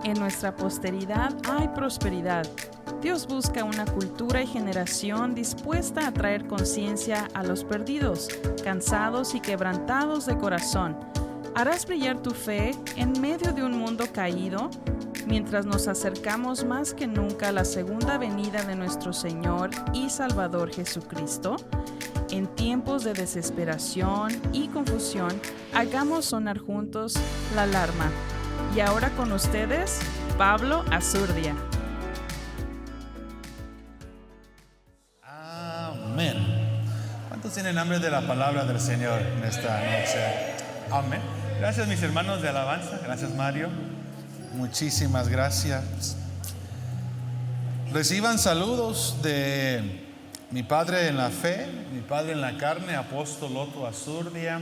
En nuestra posteridad hay prosperidad. Dios busca una cultura y generación dispuesta a traer conciencia a los perdidos, cansados y quebrantados de corazón. ¿Harás brillar tu fe en medio de un mundo caído? Mientras nos acercamos más que nunca a la segunda venida de nuestro Señor y Salvador Jesucristo, en tiempos de desesperación y confusión, hagamos sonar juntos la alarma. Y ahora con ustedes, Pablo Azurdia. Amén. ¿Cuántos tienen hambre de la palabra del Señor en esta noche? Amén. Gracias, mis hermanos de alabanza. Gracias, Mario. Muchísimas gracias. Reciban saludos de mi padre en la fe, mi padre en la carne, apóstol Otto Azurdia,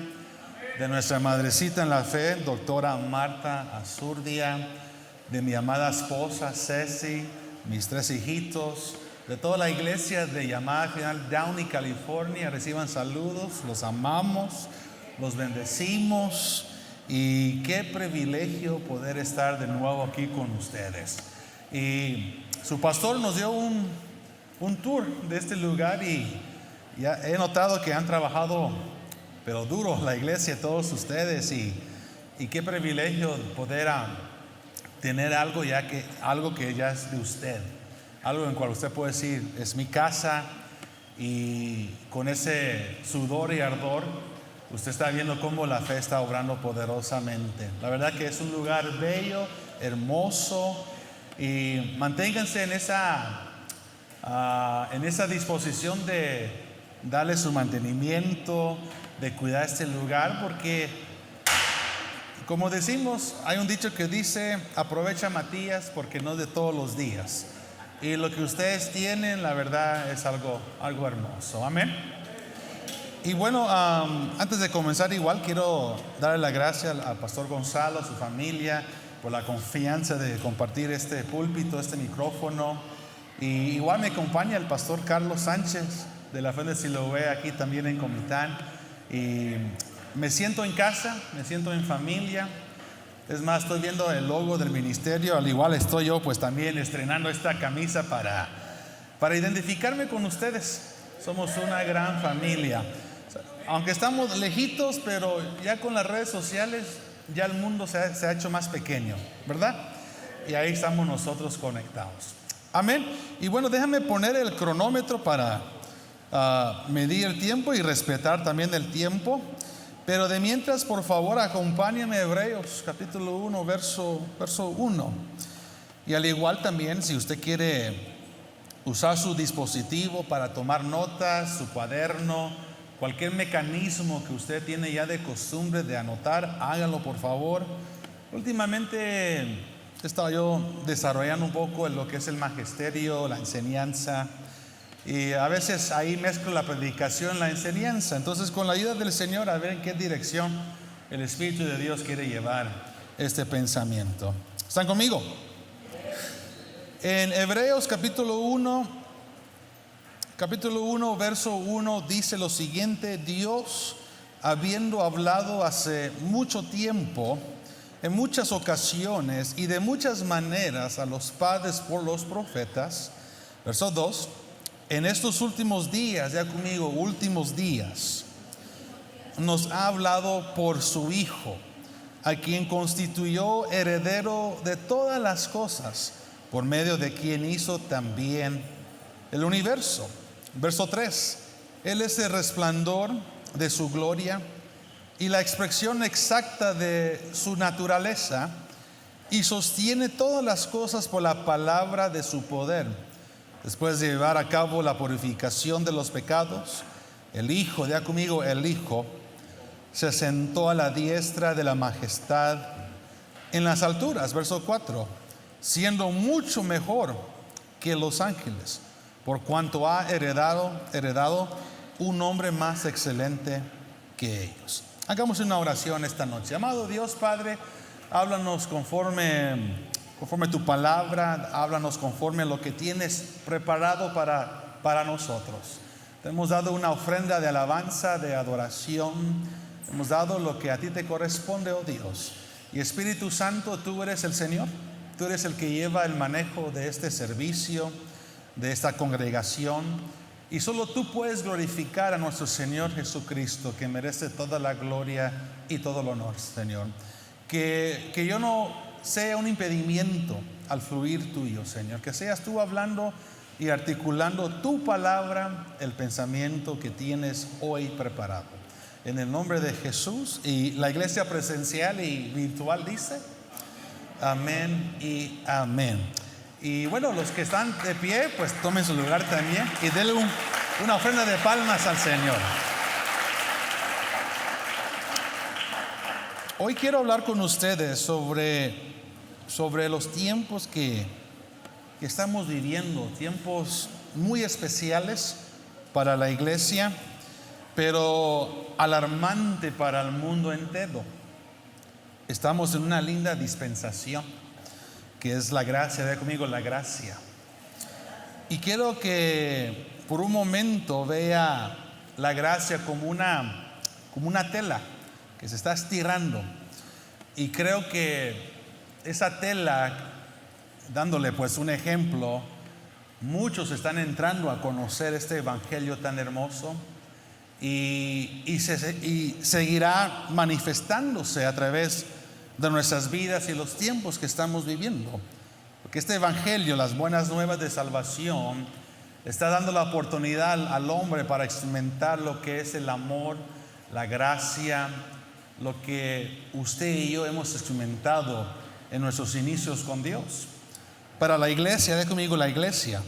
de nuestra madrecita en la fe, doctora Marta Azurdia, de mi amada esposa Ceci, mis 3 hijitos, de toda la iglesia de Llamada Final Downey, California. Reciban saludos, los amamos, los bendecimos y qué privilegio poder estar de nuevo aquí con ustedes. Y su pastor nos dio un tour de este lugar y ya he notado que han trabajado pero duro la iglesia, todos ustedes, y qué privilegio poder tener algo que ya es de usted, algo en cual usted puede decir es mi casa, y con ese sudor y ardor usted está viendo cómo la fe está obrando poderosamente. La verdad que es un lugar bello, hermoso, y manténganse en esa disposición de darle su mantenimiento, de cuidar este lugar, porque como decimos, hay un dicho que dice: aprovecha Matías porque no es de todos los días, y lo que ustedes tienen, la verdad, es algo hermoso. Amén. Y bueno, antes de comenzar, igual quiero darle las gracias al pastor Gonzalo, a su familia, por la confianza de compartir este púlpito, este micrófono. Y igual me acompaña el pastor Carlos Sánchez de la Fe de Siloé, aquí también en Comitán. Y me siento en casa, me siento en familia. Es más, estoy viendo el logo del ministerio, al igual estoy yo pues también estrenando esta camisa para identificarme con ustedes. Somos una gran familia, aunque estamos lejitos, pero ya con las redes sociales ya el mundo se ha hecho más pequeño, ¿verdad? Y ahí estamos nosotros conectados. Amén. Y bueno, déjame poner el cronómetro para medir el tiempo y respetar también el tiempo. Pero de mientras, por favor, acompáñame a Hebreos capítulo 1, verso 1. Y al igual también, si usted quiere usar su dispositivo para tomar notas, su cuaderno, cualquier mecanismo que usted tiene ya de costumbre de anotar, hágalo por favor. Últimamente he estado yo desarrollando un poco en lo que es el magisterio, la enseñanza, y a veces ahí mezclo la predicación, la enseñanza. Entonces, con la ayuda del Señor, a ver en qué dirección el Espíritu de Dios quiere llevar este pensamiento. ¿Están conmigo? En Hebreos capítulo 1, verso 1 dice lo siguiente: Dios, habiendo hablado hace mucho tiempo, en muchas ocasiones y de muchas maneras a los padres por los profetas. Verso 2: en estos últimos días, ya conmigo, últimos días, nos ha hablado por su Hijo, a quien constituyó heredero de todas las cosas, por medio de quien hizo también el universo. Verso 3: Él es el resplandor de su gloria y la expresión exacta de su naturaleza, y sostiene todas las cosas por la palabra de su poder. Después de llevar a cabo la purificación de los pecados, el Hijo, ya conmigo, el Hijo, se sentó a la diestra de la majestad en las alturas. Verso 4: siendo mucho mejor que los ángeles, por cuanto ha heredado un nombre más excelente que ellos. Hagamos una oración esta noche. Amado Dios Padre, háblanos conforme tu palabra, háblanos conforme a lo que tienes preparado para nosotros. Te hemos dado una ofrenda de alabanza, de adoración. Hemos dado lo que a ti te corresponde, oh Dios. Y Espíritu Santo, tú eres el Señor. Tú eres el que lleva el manejo de este servicio, de esta congregación. Y solo tú puedes glorificar a nuestro Señor Jesucristo, que merece toda la gloria y todo el honor, Señor. Que yo no sea un impedimento al fluir tuyo, Señor. Que seas tú hablando y articulando tu palabra, el pensamiento que tienes hoy preparado. En el nombre de Jesús. Y la iglesia presencial y virtual dice: amén y amén. Y bueno, los que están de pie, pues tomen su lugar también y denle una ofrenda de palmas al Señor. Hoy quiero hablar con ustedes sobre los tiempos que estamos viviendo, tiempos muy especiales para la iglesia, pero alarmante para el mundo entero. Estamos en una linda dispensación, que es la gracia. Ve conmigo, la gracia. Y quiero que por un momento vea la gracia como una tela que se está estirando. Y creo que esa tela, dándole pues un ejemplo, muchos están entrando a conocer este evangelio tan hermoso y seguirá manifestándose a través de nuestras vidas y los tiempos que estamos viviendo, porque este evangelio, las buenas nuevas de salvación, está dando la oportunidad al hombre para experimentar lo que es el amor, la gracia, lo que usted y yo hemos experimentado en nuestros inicios con Dios. Para la iglesia, de conmigo, la iglesia,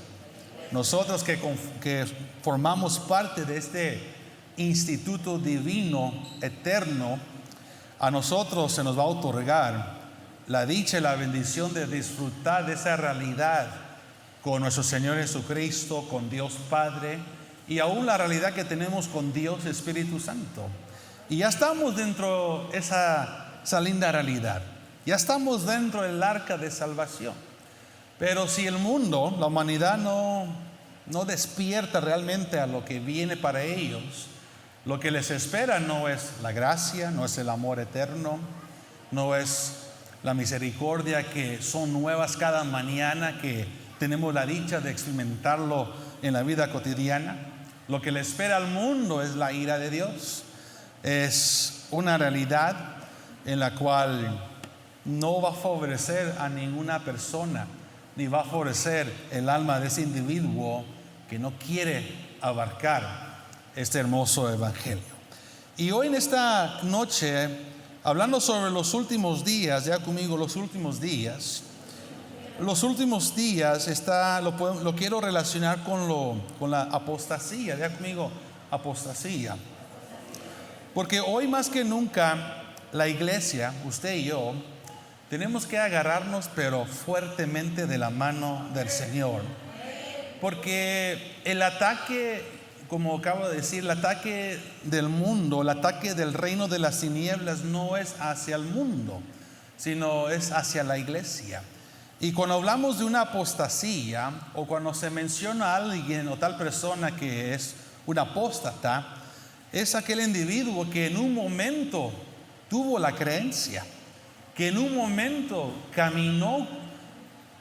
nosotros que formamos parte de este instituto divino, eterno, a nosotros se nos va a otorgar la dicha y la bendición de disfrutar de esa realidad con nuestro Señor Jesucristo, con Dios Padre, y aún la realidad que tenemos con Dios Espíritu Santo. Y ya estamos dentro de esa linda realidad. Ya estamos dentro del arca de salvación. Pero si el mundo, la humanidad no despierta realmente a lo que viene para ellos, lo que les espera no es la gracia, no es el amor eterno, no es la misericordia que son nuevas cada mañana, que tenemos la dicha de experimentarlo en la vida cotidiana. Lo que le espera al mundo es la ira de Dios. Es una realidad en la cual no va a favorecer a ninguna persona, ni va a favorecer el alma de ese individuo que no quiere abarcar este hermoso evangelio. Y hoy en esta noche, hablando sobre los últimos días, ya conmigo, los últimos días lo quiero relacionar con la apostasía, ya conmigo, apostasía. Porque hoy más que nunca la iglesia, usted y yo, tenemos que agarrarnos pero fuertemente de la mano del Señor. Porque el ataque, como acabo de decir, el ataque del mundo, el ataque del reino de las tinieblas no es hacia el mundo, sino es hacia la iglesia. Y cuando hablamos de una apostasía, o cuando se menciona a alguien o tal persona que es un apóstata, es aquel individuo que en un momento tuvo la creencia, que en un momento caminó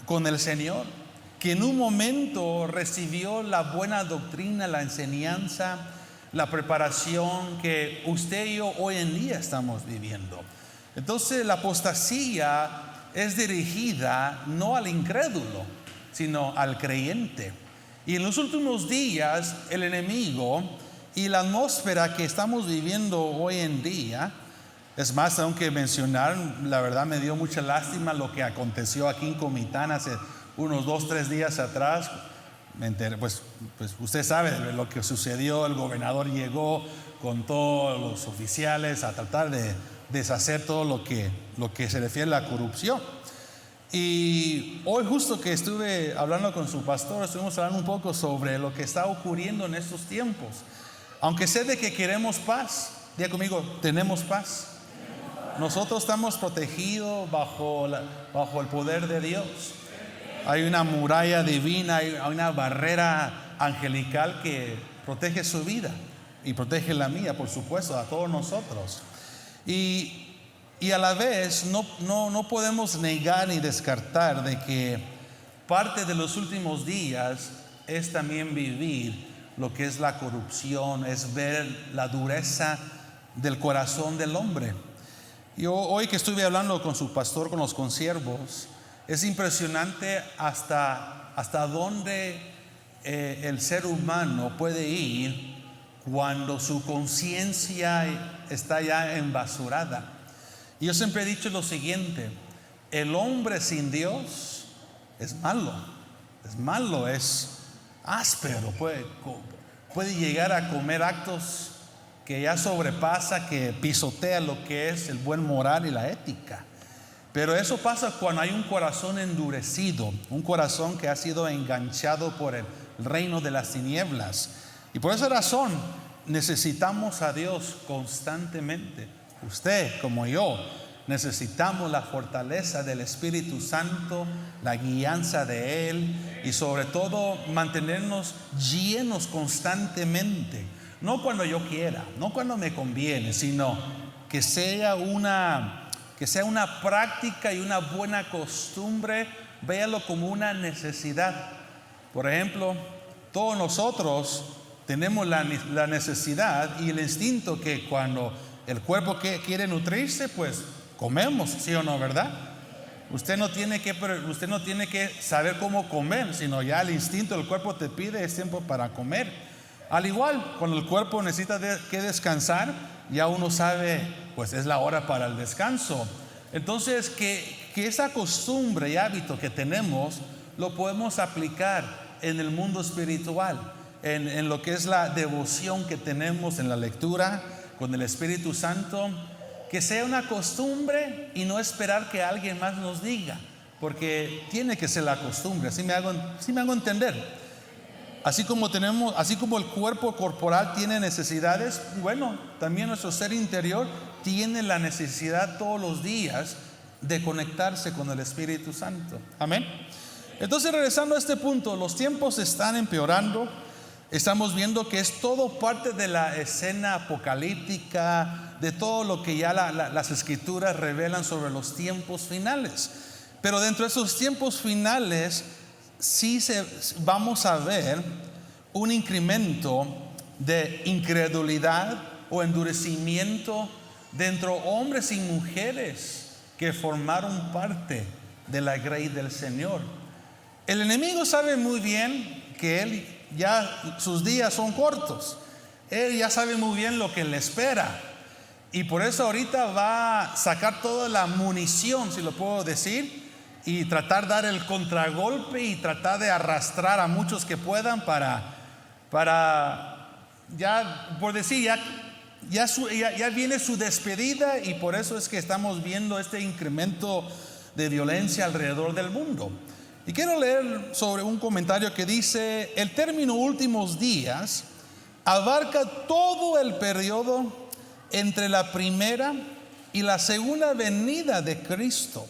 con el Señor, que en un momento recibió la buena doctrina, la enseñanza, la preparación que usted y yo hoy en día estamos viviendo. Entonces la apostasía es dirigida no al incrédulo, sino al creyente. Y en los últimos días el enemigo y la atmósfera que estamos viviendo hoy en día, es más, tengo que mencionar, la verdad me dio mucha lástima lo que aconteció aquí en Comitán hace unos 2-3 días atrás. Me enteré, pues usted sabe de lo que sucedió. El gobernador llegó con todos los oficiales a tratar de deshacer todo lo que se refiere a la corrupción. Y hoy justo que estuve hablando con su pastor, estuvimos hablando un poco sobre lo que está ocurriendo en estos tiempos. Aunque sé de que queremos paz, diga conmigo, tenemos paz. Nosotros estamos protegidos bajo el poder de Dios. Hay una muralla divina, hay una barrera angelical que protege su vida y protege la mía, por supuesto, a todos nosotros. Y Y a la vez no podemos negar ni descartar de que parte de los últimos días es también vivir lo que es la corrupción, es ver la dureza del corazón del hombre. Yo hoy que estuve hablando con su pastor, con los consiervos, es impresionante hasta dónde el ser humano puede ir cuando su conciencia está ya embasurada. Y yo siempre he dicho lo siguiente: el hombre sin Dios es malo, es áspero, puede llegar a comer actos que ya sobrepasa, que pisotea lo que es el buen moral y la ética. Pero eso pasa cuando hay un corazón endurecido, un corazón que ha sido enganchado por el reino de las tinieblas. Y por esa razón necesitamos a Dios constantemente. Usted como yo necesitamos la fortaleza del Espíritu Santo, la guianza de Él, y sobre todo mantenernos llenos constantemente. No cuando yo quiera, no cuando me conviene, sino que sea una práctica y una buena costumbre. Véalo como una necesidad. Por ejemplo, todos nosotros tenemos la necesidad y el instinto que cuando el cuerpo quiere nutrirse, pues comemos, ¿sí o no, verdad? Usted no tiene que saber cómo comer, sino ya el instinto del cuerpo te pide, es tiempo para comer. Al igual, cuando el cuerpo necesita que descansar, ya uno sabe, pues es la hora para el descanso. Entonces, que esa costumbre y hábito que tenemos lo podemos aplicar en el mundo espiritual, en lo que es la devoción que tenemos en la lectura con el Espíritu Santo. Que sea una costumbre y no esperar que alguien más nos diga, porque tiene que ser la costumbre. Así me hago entender. Así como el cuerpo corporal tiene necesidades, bueno, también nuestro ser interior tiene la necesidad todos los días de conectarse con el Espíritu Santo. Amén. Entonces, regresando a este punto, los tiempos están empeorando. Estamos viendo que es todo parte de la escena apocalíptica, de todo lo que ya las escrituras revelan sobre los tiempos finales. Pero dentro de esos tiempos finales vamos a ver un incremento de incredulidad o endurecimiento dentro de hombres y mujeres que formaron parte de la grey del Señor. El enemigo sabe muy bien que él ya sus días son cortos. Él ya sabe muy bien lo que le espera, y por eso ahorita va a sacar toda la munición, si lo puedo decir, y tratar de dar el contragolpe y tratar de arrastrar a muchos que puedan para ya, por decir, ya viene su despedida. Y por eso es que estamos viendo este incremento de violencia alrededor del mundo. Y quiero leer sobre un comentario que dice: el término últimos días abarca todo el periodo entre la primera y la segunda venida de Cristo.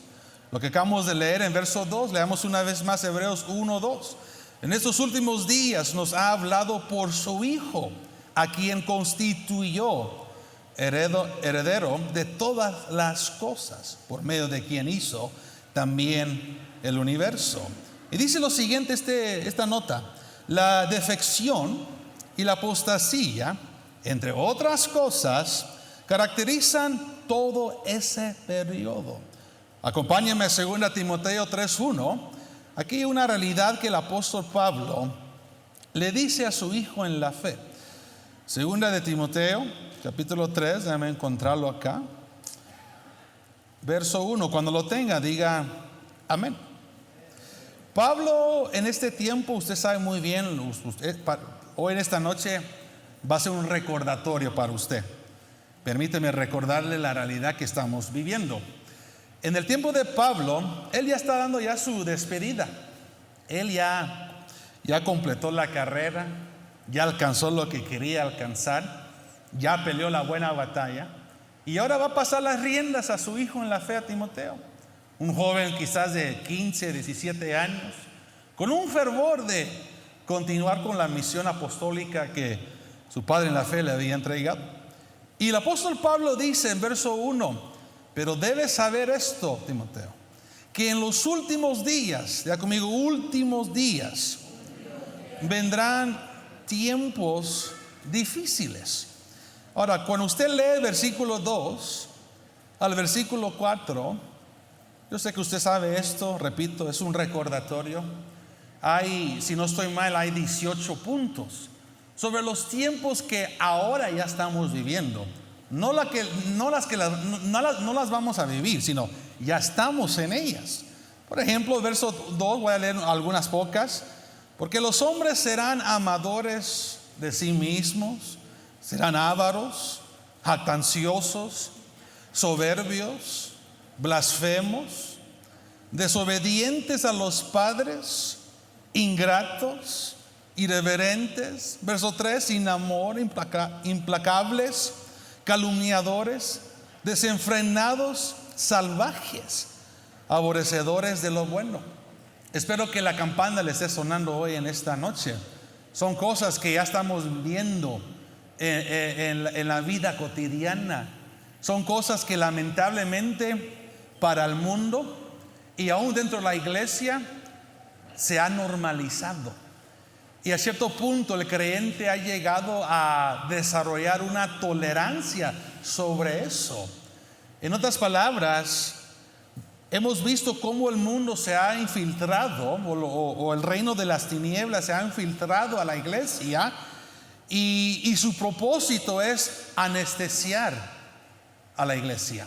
Lo que acabamos de leer en verso 2, leamos una vez más Hebreos 1:2. En estos últimos días nos ha hablado por su Hijo, a quien constituyó heredero de todas las cosas, por medio de quien hizo también el universo. Y dice lo siguiente esta nota: la defección y la apostasía, entre otras cosas, caracterizan todo ese periodo. Acompáñenme a 2 Timoteo 3:1. Aquí hay una realidad que el apóstol Pablo le dice a su hijo en la fe. 2 Timoteo capítulo 3, déjame encontrarlo acá. Verso 1, cuando lo tenga, diga amén. Pablo, en este tiempo, usted sabe muy bien, hoy en esta noche va a ser un recordatorio para usted. Permíteme recordarle la realidad que estamos viviendo. En el tiempo de Pablo, él ya está dando ya su despedida. Él ya completó la carrera, ya alcanzó lo que quería alcanzar, ya peleó la buena batalla, y ahora va a pasar las riendas a su hijo en la fe, a Timoteo. Un joven quizás de 15, 17 años, con un fervor de continuar con la misión apostólica que su padre en la fe le había entregado. Y el apóstol Pablo dice en verso 1: Pero debes saber esto, Timoteo, que en los últimos días, ya conmigo, últimos días, vendrán tiempos difíciles. Ahora, cuando usted lee el versículo 2 al versículo 4, yo sé que usted sabe esto, repito, es un recordatorio. Si no estoy mal, hay 18 puntos sobre los tiempos que ahora ya estamos viviendo. No las vamos a vivir, sino ya estamos en ellas. Por ejemplo, el verso 2, voy a leer algunas pocas. Porque los hombres serán amadores de sí mismos, serán ávaros, jactanciosos, soberbios, blasfemos, desobedientes a los padres, ingratos, irreverentes. Verso 3, sin amor, implacables, calumniadores, desenfrenados, salvajes, aborrecedores de lo bueno. Espero que la campana le esté sonando hoy en esta noche. Son cosas que ya estamos viendo en la vida cotidiana. Son cosas que lamentablemente para el mundo y aún dentro de la iglesia se ha normalizado. Y a cierto punto el creyente ha llegado a desarrollar una tolerancia sobre eso. En otras palabras, hemos visto cómo el mundo se ha infiltrado, o el reino de las tinieblas se ha infiltrado a la iglesia, y su propósito es anestesiar a la iglesia,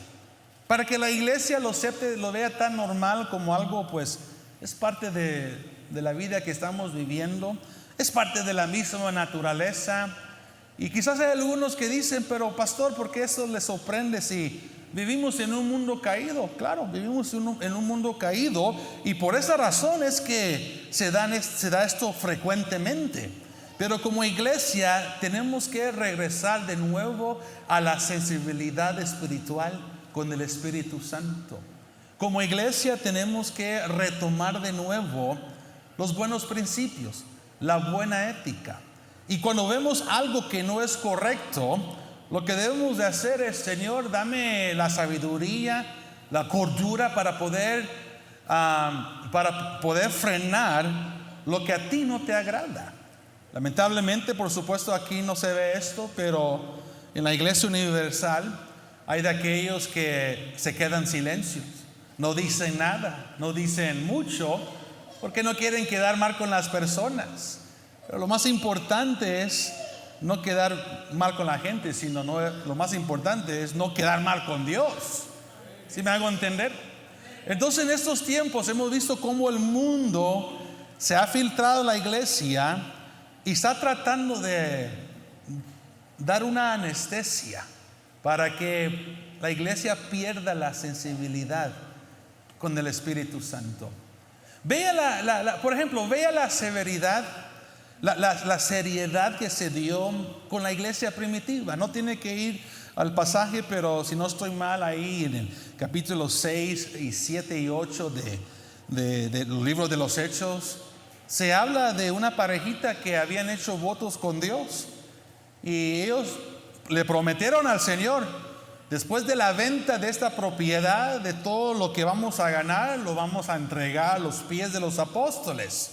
para que la iglesia lo acepte, lo vea tan normal como algo, pues es parte de la vida que estamos viviendo, es parte de la misma naturaleza. Y quizás hay algunos que dicen: pero pastor, ¿por qué eso les sorprende si vivimos en un mundo caído? Claro, vivimos en un mundo caído, y por esa razón es que se da esto frecuentemente. Pero como iglesia tenemos que regresar de nuevo a la sensibilidad espiritual con el Espíritu Santo. Como iglesia tenemos que retomar de nuevo los buenos principios, la buena ética. Y cuando vemos algo que no es correcto, lo que debemos de hacer es: Señor, dame la sabiduría, la cordura para poder frenar lo que a ti no te agrada. Lamentablemente, por supuesto, aquí no se ve esto, pero en la iglesia universal hay de aquellos que se quedan silencios, no dicen nada, no dicen mucho, porque no quieren quedar mal con las personas. Pero lo más importante es no quedar mal con la gente, sino lo más importante es no quedar mal con Dios. ¿Sí me hago entender? Entonces, en estos tiempos hemos visto cómo el mundo se ha filtrado a la iglesia y está tratando de dar una anestesia para que la iglesia pierda la sensibilidad con el Espíritu Santo. Vea por ejemplo, vea la severidad, la seriedad que se dio con la iglesia primitiva. No tiene que ir al pasaje, pero si no estoy mal, ahí en el capítulo 6 y 7 y 8 de los libros de los Hechos, se habla de una parejita que habían hecho votos con Dios, y ellos le prometieron al Señor: después de la venta de esta propiedad, de todo lo que vamos a ganar, lo vamos a entregar a los pies de los apóstoles.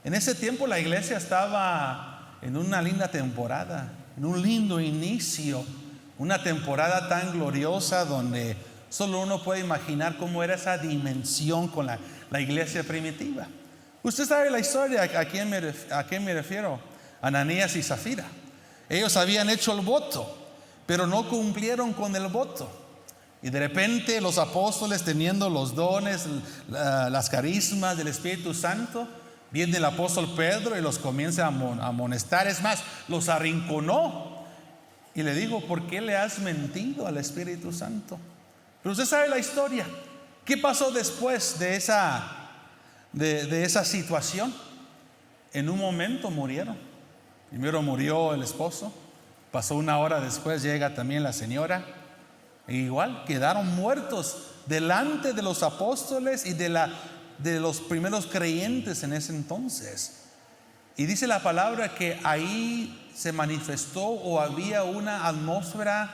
En ese tiempo la iglesia estaba en una linda temporada, en un lindo inicio, una temporada tan gloriosa donde solo uno puede imaginar cómo era esa dimensión con la iglesia primitiva. Usted sabe la historia. ¿A quién me refiero? Ananías y Zafira. Ellos habían hecho el voto, pero no cumplieron con el voto. Y de repente los apóstoles, teniendo los dones, las carismas del Espíritu Santo, viene el apóstol Pedro y los comienza a amonestar. Es más, los arrinconó y le dijo: ¿por qué le has mentido al Espíritu Santo? Pero usted sabe la historia. ¿Qué pasó después de esa situación? En un momento murieron. Primero murió el esposo, pasó una hora después, llega también la señora, e igual quedaron muertos delante de los apóstoles y de los primeros creyentes en ese entonces. Y dice la palabra que ahí se manifestó, o había una atmósfera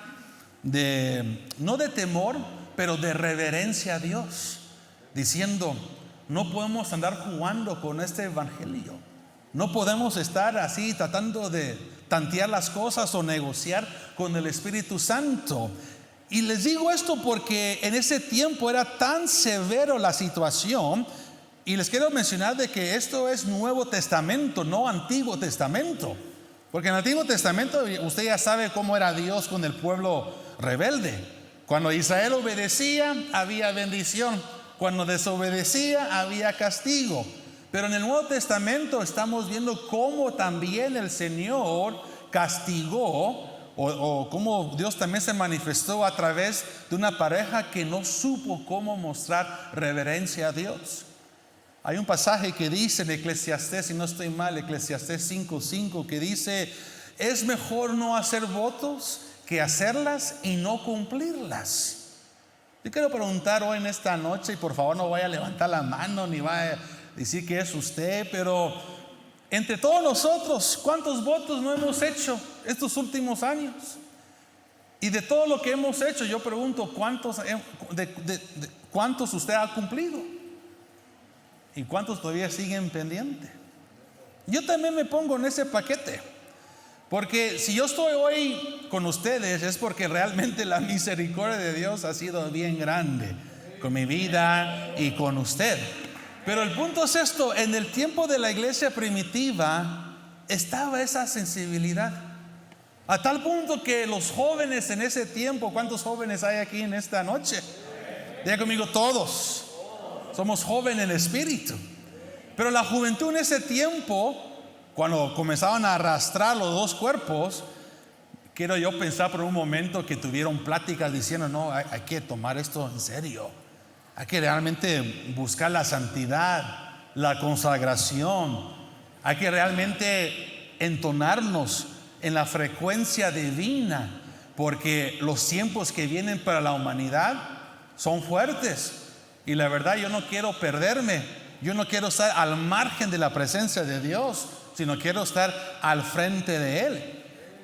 no de temor, pero de reverencia a Dios, diciendo, no podemos andar jugando con este evangelio. No podemos estar así tratando de tantear las cosas o negociar con el Espíritu Santo. Y les digo esto porque en ese tiempo era tan severo la situación. Y les quiero mencionar de que esto es Nuevo Testamento, no Antiguo Testamento. Porque en el Antiguo Testamento usted ya sabe cómo era Dios con el pueblo rebelde. Cuando Israel obedecía, había bendición. Cuando desobedecía, había castigo. Pero en el Nuevo Testamento estamos viendo cómo también el Señor castigó, o cómo Dios también se manifestó a través de una pareja que no supo cómo mostrar reverencia a Dios. Hay un pasaje que dice en Eclesiastés, si no estoy mal, Eclesiastés 5:5, que dice, es mejor no hacer votos que hacerlas y no cumplirlas. Yo quiero preguntar hoy en esta noche, y por favor no vaya a levantar la mano ni vaya a decir que es usted, pero entre todos nosotros, ¿cuántos votos no hemos hecho estos últimos años? Y de todo lo que hemos hecho, yo pregunto, ¿cuántos usted ha cumplido? ¿Y cuántos todavía siguen pendientes? Yo también me pongo en ese paquete, porque si yo estoy hoy con ustedes es porque realmente la misericordia de Dios ha sido bien grande con mi vida y con usted. Pero el punto es esto: en el tiempo de la iglesia primitiva estaba esa sensibilidad, a tal punto que los jóvenes en ese tiempo, ¿cuántos jóvenes hay aquí en esta noche? Diga conmigo, todos somos jóvenes en espíritu. Pero la juventud en ese tiempo, cuando comenzaban a arrastrar los dos cuerpos, quiero yo pensar por un momento que tuvieron pláticas diciendo, no, hay que tomar esto en serio. Hay que realmente buscar la santidad, la consagración. Hay que realmente entonarnos en la frecuencia divina, porque los tiempos que vienen para la humanidad son fuertes. Y la verdad, yo no quiero perderme. Yo no quiero estar al margen de la presencia de Dios, sino quiero estar al frente de Él.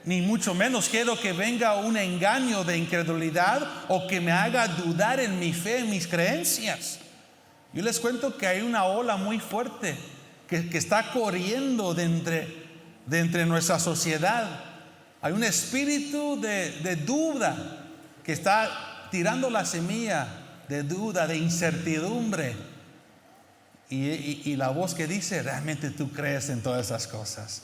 Ni mucho menos quiero que venga un engaño de incredulidad o que me haga dudar en mi fe, en mis creencias. Yo les cuento que hay una ola muy fuerte que está corriendo de entre nuestra sociedad. Hay un espíritu de duda que está tirando la semilla de duda, de incertidumbre. Y la voz que dice, ¿realmente tú crees en todas esas cosas?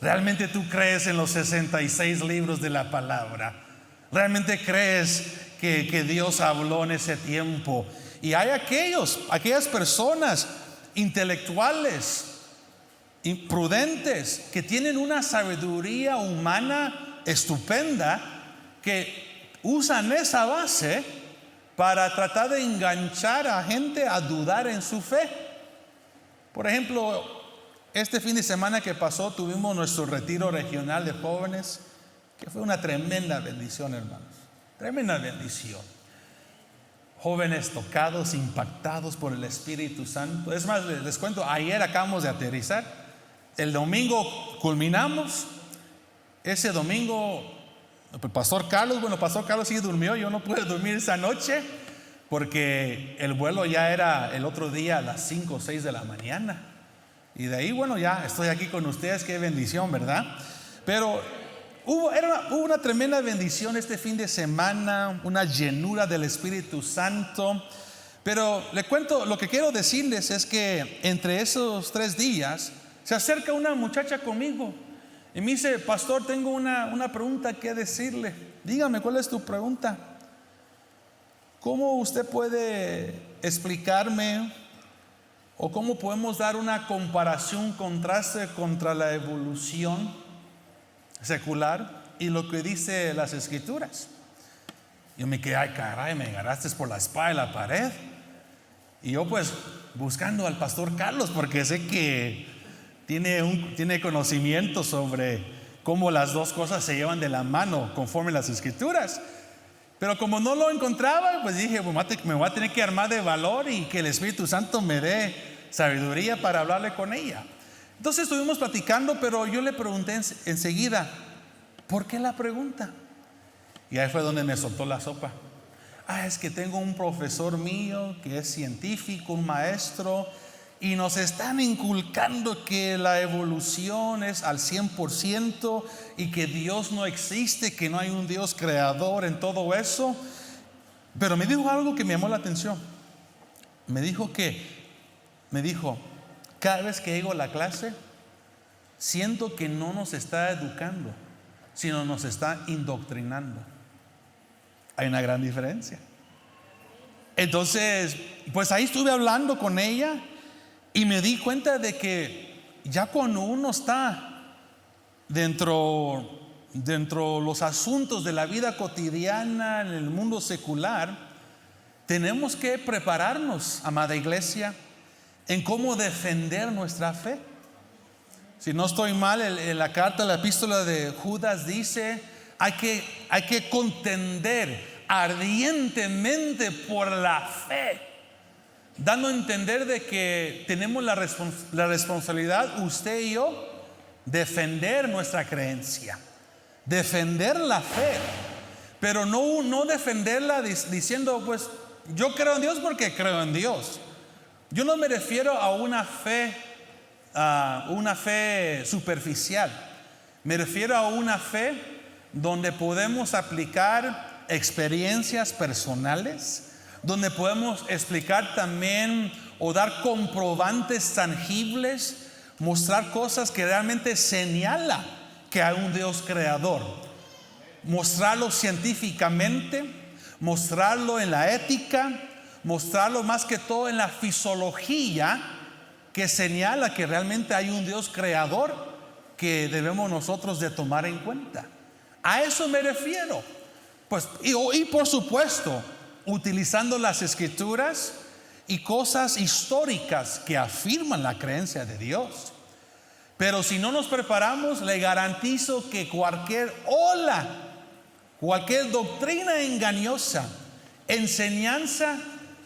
¿Realmente tú crees en los 66 libros de la palabra? ¿Realmente crees que Dios habló en ese tiempo? Y hay aquellas personas intelectuales, imprudentes, que tienen una sabiduría humana estupenda, que usan esa base para tratar de enganchar a gente a dudar en su fe. Por ejemplo, este fin de semana que pasó tuvimos nuestro retiro regional de jóvenes, que fue una tremenda bendición, hermanos. Tremenda bendición. Jóvenes tocados, impactados por el Espíritu Santo. Es más, les cuento, ayer acabamos de aterrizar. El domingo culminamos. Ese domingo, Pastor Carlos sí durmió. Yo no pude dormir esa noche porque el vuelo ya era el otro día a las 5 o 6 de la mañana. Y de ahí, ya estoy aquí con ustedes. Qué bendición, ¿verdad? Pero hubo una tremenda bendición este fin de semana, una llenura del Espíritu Santo. Pero le cuento, lo que quiero decirles es que entre esos 3 días se acerca una muchacha conmigo y me dice, pastor, tengo una pregunta que decirle. Dígame, ¿cuál es tu pregunta? ¿Cómo usted puede explicarme o cómo podemos dar una comparación, contraste contra la evolución secular y lo que dice las Escrituras? Yo me quedé, ay caray, me agarraste por la espada y la pared. Y yo pues buscando al pastor Carlos, porque sé que tiene conocimiento sobre cómo las dos cosas se llevan de la mano conforme las Escrituras. Pero como no lo encontraba, pues dije, me voy a tener que armar de valor y que el Espíritu Santo me dé sabiduría para hablarle con ella. Entonces estuvimos platicando, pero yo le pregunté enseguida, ¿por qué la pregunta? Y ahí fue donde me soltó la sopa. Es que tengo un profesor mío que es científico, un maestro, y nos están inculcando que la evolución es al 100% y que Dios no existe, que no hay un Dios creador en todo eso. Pero me dijo algo que me llamó la atención. Me dijo, cada vez que llego a la clase, siento que no nos está educando, sino nos está indoctrinando. Hay una gran diferencia. Entonces, pues ahí estuve hablando con ella y me di cuenta de que ya cuando uno está dentro los asuntos de la vida cotidiana, en el mundo secular, tenemos que prepararnos, amada iglesia, en cómo defender nuestra fe. Si no estoy mal, en la carta, la epístola de Judas dice: hay que contender ardientemente por la fe, dando a entender de que tenemos la responsabilidad, usted y yo, defender nuestra creencia, defender la fe, pero no defenderla diciendo, pues yo creo en Dios porque creo en Dios. Yo no me refiero a una fe superficial. Me refiero a una fe donde podemos aplicar experiencias personales, donde podemos explicar también o dar comprobantes tangibles, mostrar cosas que realmente señalan que hay un Dios creador, mostrarlo científicamente, mostrarlo en la ética, mostrarlo más que todo en la fisiología, que señala que realmente hay un Dios creador que debemos nosotros de tomar en cuenta. A eso me refiero. Pues, y por supuesto, utilizando las escrituras y cosas históricas que afirman la creencia de Dios. Pero si no nos preparamos, le garantizo que cualquier ola, cualquier doctrina engañosa, enseñanza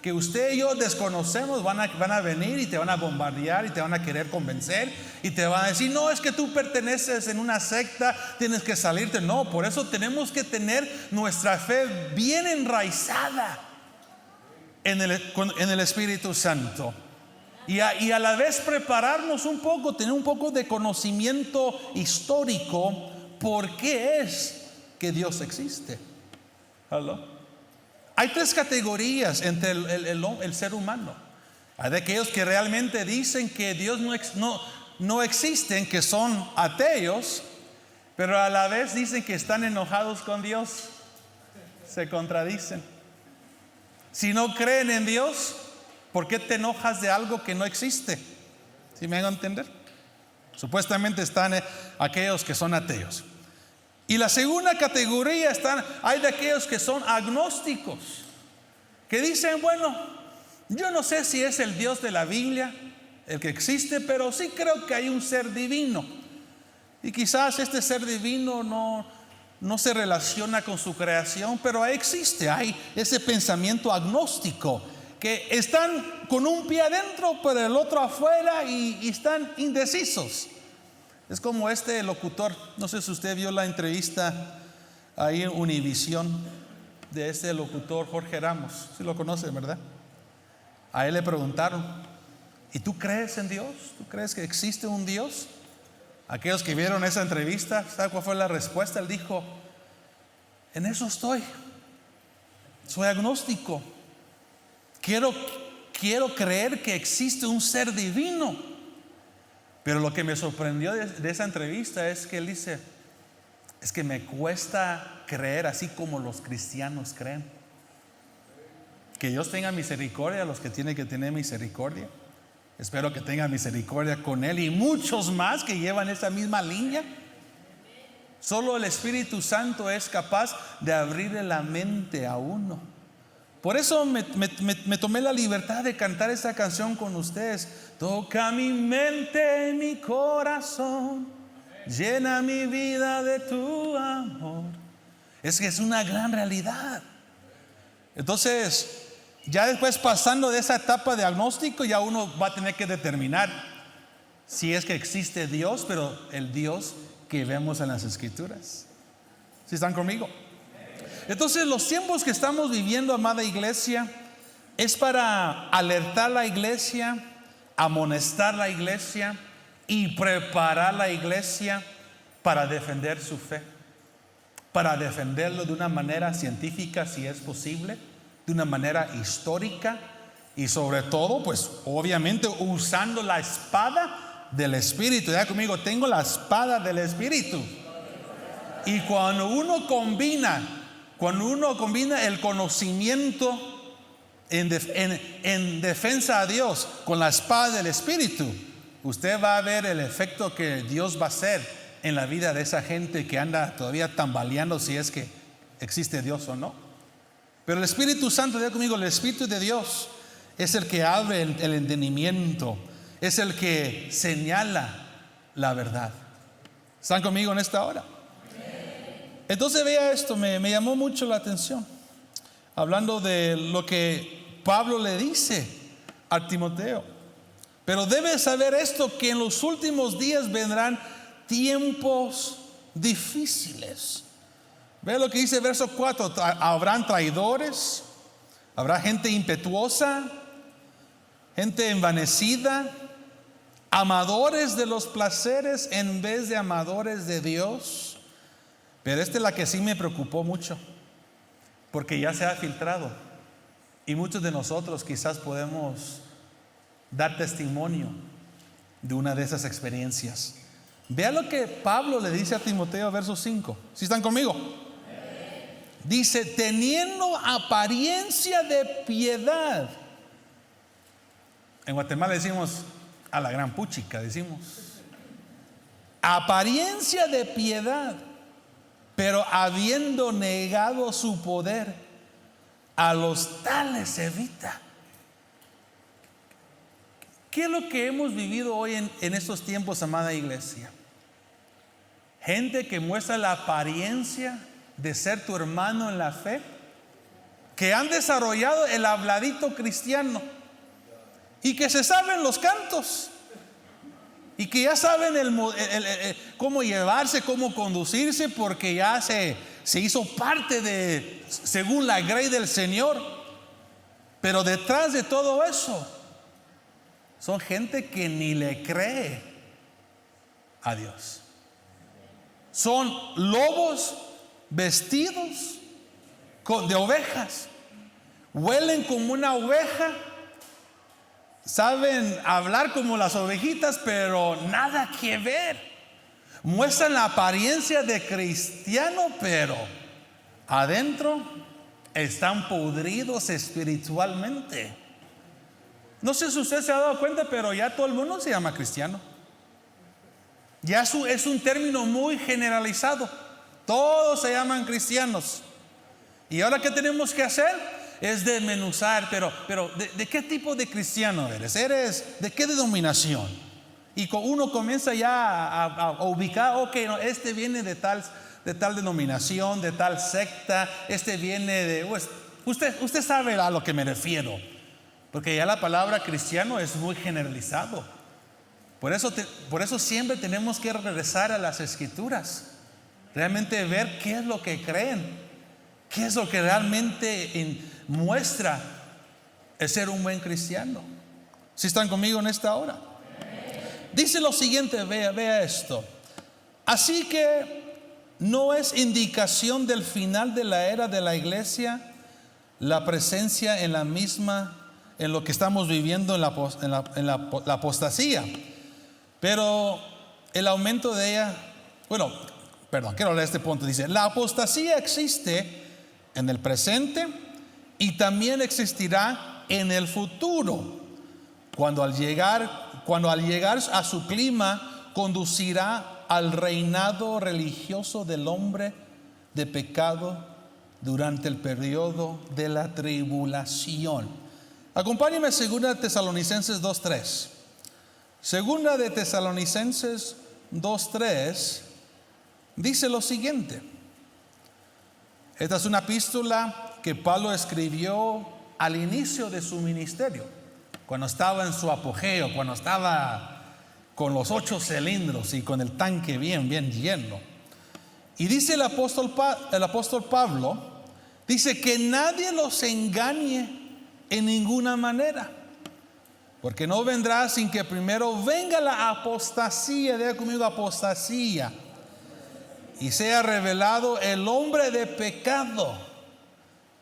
que usted y yo desconocemos, van a venir y te van a bombardear y te van a querer convencer y te van a decir: no, es que tú perteneces en una secta, tienes que salirte. No, por eso tenemos que tener nuestra fe bien enraizada en el Espíritu Santo, y a la vez prepararnos un poco, tener un poco de conocimiento histórico. ¿Por qué es que Dios existe? ¿Aló? Hay tres categorías entre el ser humano. Hay de aquellos que realmente dicen que Dios no existen, que son ateos, pero a la vez dicen que están enojados con Dios. Se contradicen. Si no creen en Dios, ¿por qué te enojas de algo que no existe? ¿Sí me hago entender? Supuestamente están aquellos que son ateos. Y la segunda categoría hay de aquellos que son agnósticos, que dicen: bueno, yo no sé si es el Dios de la Biblia el que existe, pero sí creo que hay un ser divino. Y quizás este ser divino no se relaciona con su creación, pero existe. Hay ese pensamiento agnóstico, que están con un pie adentro pero el otro afuera, y están indecisos. Es como este locutor, no sé si usted vio la entrevista ahí en Univisión de este locutor Jorge Ramos. Sí lo conoce, ¿verdad? A él le preguntaron: ¿y tú crees en Dios? ¿Tú crees que existe un Dios? Aquellos que vieron esa entrevista, ¿sabe cuál fue la respuesta? Él dijo: en eso estoy, soy agnóstico. Quiero creer que existe un ser divino. Pero lo que me sorprendió de esa entrevista es que él dice: es que me cuesta creer así como los cristianos creen. Que Dios tenga misericordia a los que tiene que tener misericordia. Espero que tenga misericordia con él y muchos más que llevan esa misma línea. Solo el Espíritu Santo es capaz de abrirle la mente a uno. Por eso me tomé la libertad de cantar esta canción con ustedes. Toca mi mente, mi corazón, llena mi vida de tu amor. Es que es una gran realidad. Entonces, ya después, pasando de esa etapa de agnóstico, ya uno va a tener que determinar si es que existe Dios, pero el Dios que vemos en las Escrituras. ¿Sí están conmigo? Entonces los tiempos que estamos viviendo, amada iglesia, es para alertar a la iglesia, amonestar a la iglesia y preparar a la iglesia para defender su fe, para defenderlo de una manera científica si es posible, de una manera histórica y sobre todo, pues obviamente usando la espada del Espíritu. Ya conmigo, tengo la espada del Espíritu. Y cuando uno combina el conocimiento en defensa a Dios con la espada del Espíritu, usted va a ver el efecto que Dios va a hacer en la vida de esa gente que anda todavía tambaleando si es que existe Dios o no. Pero el Espíritu Santo, diga conmigo, el Espíritu de Dios es el que abre el entendimiento, es el que señala la verdad. ¿Están conmigo en esta hora? Entonces vea esto, me llamó mucho la atención, hablando de lo que Pablo le dice a Timoteo. Pero debes saber esto, que en los últimos días vendrán tiempos difíciles. Ve lo que dice verso 4: habrán traidores, habrá gente impetuosa, gente envanecida, amadores de los placeres en vez de amadores de Dios. Pero esta es la que sí me preocupó mucho, porque ya se ha filtrado y muchos de nosotros quizás podemos dar testimonio de una de esas experiencias. Vea lo que Pablo le dice a Timoteo, verso 5. ¿Sí están conmigo? Dice: teniendo apariencia de piedad. En Guatemala decimos a la gran puchica, decimos apariencia de piedad, pero habiendo negado su poder, a los tales evita. ¿Qué es lo que hemos vivido hoy en estos tiempos, amada iglesia? Gente que muestra la apariencia de ser tu hermano en la fe, que han desarrollado el habladito cristiano y que se saben los cantos y que ya saben cómo llevarse, cómo conducirse, porque ya se hizo parte de, según la grey del Señor. Pero detrás de todo eso son gente que ni le cree a Dios. Son lobos vestidos de ovejas, huelen como una oveja, saben hablar como las ovejitas, pero nada que ver. Muestran la apariencia de cristiano, pero adentro están podridos espiritualmente. No sé si usted se ha dado cuenta, pero ya todo el mundo se llama cristiano. Ya es un término muy generalizado. Todos se llaman cristianos. Y ahora, ¿qué tenemos que hacer? Es desmenuzar, pero ¿de qué tipo de cristiano eres? ¿Eres de qué denominación? Y uno comienza ya a ubicar, ok, no, este viene de tal denominación, de tal secta, este viene de... Pues, usted sabe a lo que me refiero, porque ya la palabra cristiano es muy generalizado. Por eso siempre tenemos que regresar a las Escrituras, realmente ver qué es lo que creen, qué es lo que realmente muestra el ser un buen cristiano. ¿Sí están conmigo en esta hora? Dice lo siguiente, vea esto: así que no es indicación del final de la era de la iglesia la presencia en la misma, en lo que estamos viviendo en la apostasía, pero el aumento de ella. Quiero leer este punto. Dice: la apostasía existe en el presente y también existirá en el futuro, cuando al llegar a su clima conducirá al reinado religioso del hombre de pecado durante el periodo de la tribulación. Acompáñenme a 2 Tesalonicenses 2:3. 2 de Tesalonicenses 2:3 dice lo siguiente. Esta es una epístola que Pablo escribió al inicio de su ministerio, cuando estaba en su apogeo, cuando estaba con los 8 cilindros y con el tanque bien lleno. Y dice el apóstol Pablo, dice que nadie los engañe en ninguna manera, porque no vendrá sin que primero venga la apostasía, diga conmigo apostasía, y sea revelado el hombre de pecado,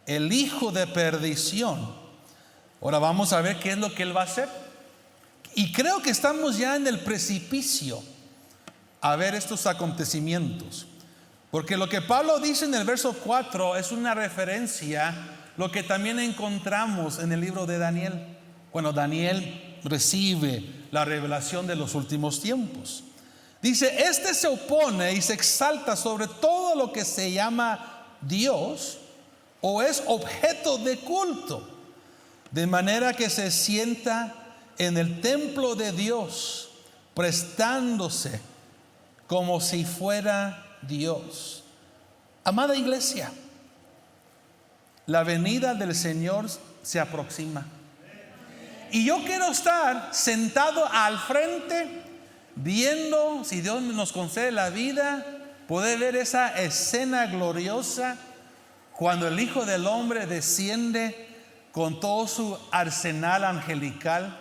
el hijo de perdición. Ahora vamos a ver qué es lo que él va a hacer. Y creo que estamos ya en el precipicio a ver estos acontecimientos. Porque lo que Pablo dice en el verso 4 es una referencia a lo que también encontramos en el libro de Daniel, cuando Daniel recibe la revelación de los últimos tiempos. Dice, este se opone y se exalta sobre todo lo que se llama Dios o es objeto de culto, de manera que se sienta en el templo de Dios, prestándose como si fuera Dios. Amada iglesia, la venida del Señor se aproxima. Y yo quiero estar sentado al frente, viendo, si Dios nos concede la vida, poder ver esa escena gloriosa cuando el Hijo del Hombre desciende con todo su arsenal angelical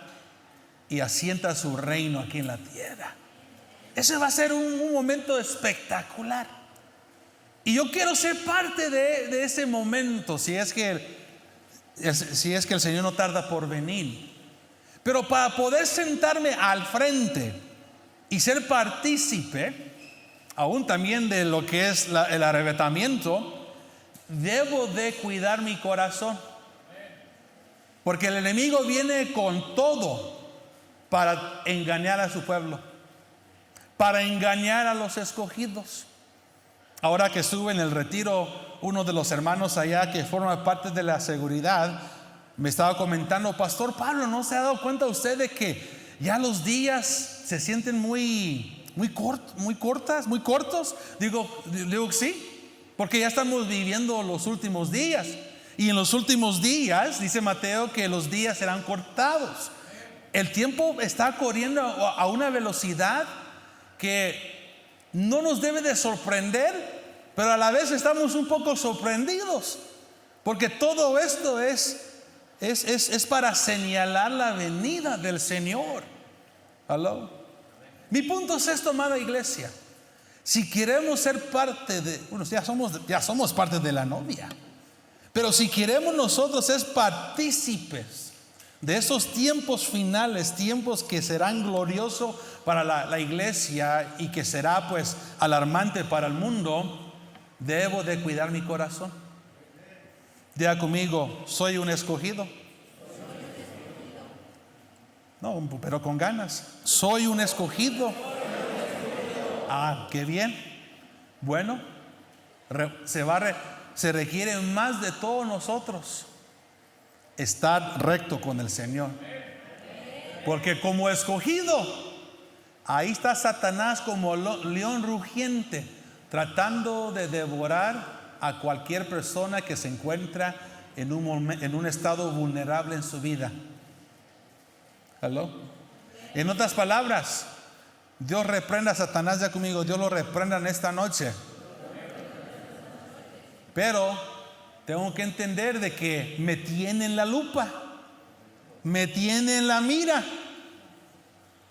y asienta su reino aquí en la tierra. Ese va a ser un momento espectacular. Y yo quiero ser parte de ese momento, si es que el Señor no tarda por venir. Pero para poder sentarme al frente y ser partícipe, aún también de lo que es el arrebatamiento, debo de cuidar mi corazón. Porque el enemigo viene con todo para engañar a su pueblo, para engañar a los escogidos. Ahora que estuve en el retiro, uno de los hermanos allá que forma parte de la seguridad me estaba comentando, Pastor Pablo, ¿no se ha dado cuenta usted de que ya los días se sienten muy cortos? Digo sí, porque ya estamos viviendo los últimos días. Y en los últimos días, dice Mateo, que los días serán cortados. El tiempo está corriendo a una velocidad que no nos debe de sorprender, pero a la vez estamos un poco sorprendidos, porque todo esto es para señalar la venida del Señor. ¿Aló? Mi punto es esto, amada iglesia. Si queremos ser parte de, ya somos parte de la novia, pero si queremos nosotros ser partícipes de esos tiempos finales, tiempos que serán gloriosos para la iglesia y que será pues alarmante para el mundo, debo de cuidar mi corazón. Diga conmigo, soy un escogido. No, pero con ganas. Soy un escogido. Ah, qué bien. Bueno, se requiere más de todos nosotros estar recto con el Señor, porque como escogido, ahí está Satanás como león rugiente, tratando de devorar a cualquier persona que se encuentra en un estado vulnerable en su vida. ¿Aló? En otras palabras, Dios reprenda a Satanás. Ya conmigo, Dios lo reprenda en esta noche. Pero tengo que entender de que me tiene en la lupa, me tiene en la mira,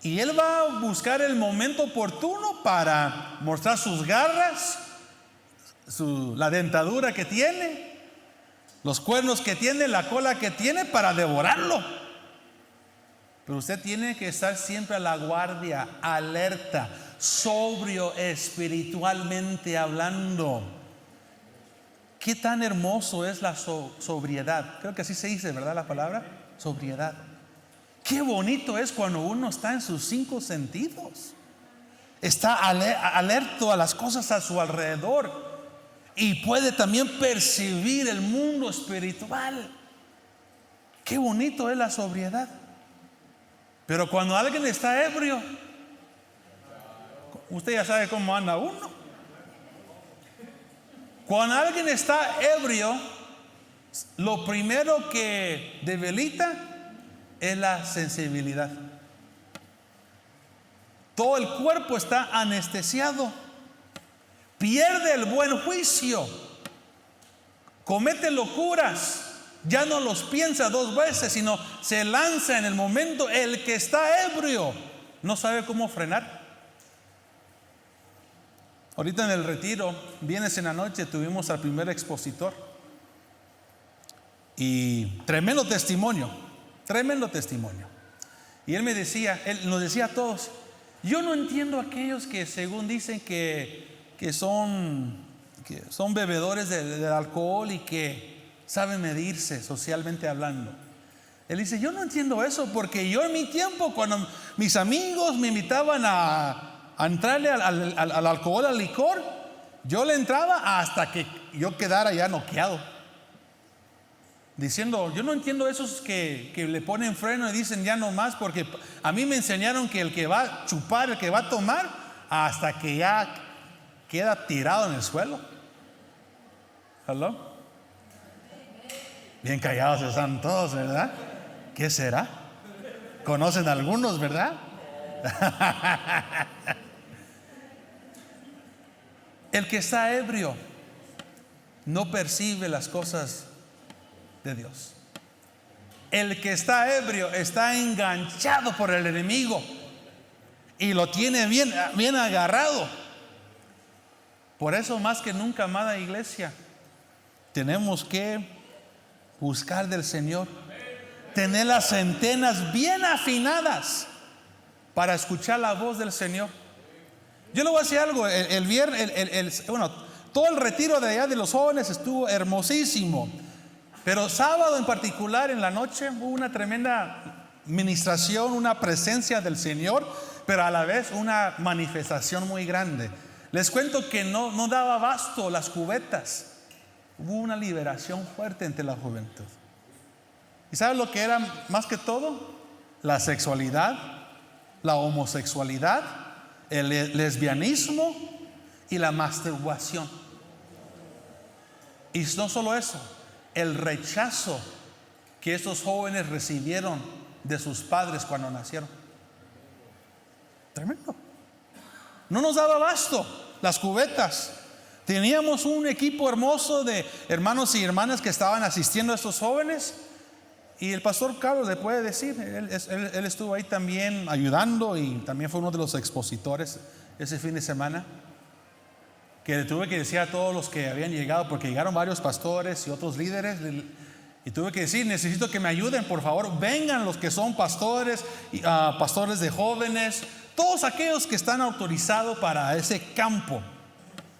y Él va a buscar el momento oportuno para mostrar sus garras, la dentadura que tiene, los cuernos que tiene, la cola que tiene, para devorarlo. Pero usted tiene que estar siempre a la guardia, alerta, sobrio espiritualmente hablando. Qué tan hermoso es la sobriedad. Creo que así se dice, ¿verdad? La palabra sobriedad. Qué bonito es cuando uno está en sus 5 sentidos, está alerto a las cosas a su alrededor y puede también percibir el mundo espiritual. Qué bonito es la sobriedad. Pero cuando alguien está ebrio, usted ya sabe cómo anda uno. Cuando alguien está ebrio, lo primero que debilita es la sensibilidad. Todo el cuerpo está anestesiado. pierde el buen juicio, comete locuras, ya no los piensa dos veces, sino se lanza en el momento. El que está ebrio no sabe cómo frenar. Ahorita en el retiro, viernes en la noche, tuvimos al primer expositor y tremendo testimonio. Y él nos decía a todos: yo no entiendo a aquellos que según dicen que son bebedores del alcohol y que saben medirse socialmente hablando. Él dice: yo no entiendo eso, porque yo en mi tiempo, cuando mis amigos me invitaban a entrarle al alcohol, al licor, yo le entraba hasta que yo quedara ya noqueado. Diciendo: yo no entiendo esos que le ponen freno y dicen ya no más, porque a mí me enseñaron que el que va a chupar, el que va a tomar, hasta que ya queda tirado en el suelo. ¿Hello? Bien callados están todos, ¿verdad? ¿Qué será? ¿Conocen algunos, verdad? El que está ebrio no percibe las cosas de Dios. El que está ebrio está enganchado por el enemigo y lo tiene bien agarrado. Por eso, más que nunca, amada iglesia, tenemos que buscar del Señor, tener las antenas bien afinadas para escuchar la voz del Señor. Yo le voy a decir algo. El viernes, todo el retiro de allá de los jóvenes estuvo hermosísimo, pero sábado en particular, en la noche, hubo una tremenda ministración, una presencia del Señor, pero a la vez una manifestación muy grande. Les cuento que no daba abasto las cubetas. Hubo una liberación fuerte entre la juventud. ¿Y saben lo que era más que todo? La sexualidad, la homosexualidad, el lesbianismo y la masturbación. Y no solo eso, el rechazo que esos jóvenes recibieron de sus padres cuando nacieron. Tremendo. No nos daba abasto las cubetas. Teníamos un equipo hermoso de hermanos y hermanas que estaban asistiendo a estos jóvenes. Y el pastor Carlos le puede decir, él estuvo ahí también ayudando y también fue uno de los expositores ese fin de semana, que le tuve que decir a todos los que habían llegado, porque llegaron varios pastores y otros líderes, y tuve que decir: necesito que me ayuden, por favor, vengan los que son pastores, pastores de jóvenes, todos aquellos que están autorizados para ese campo.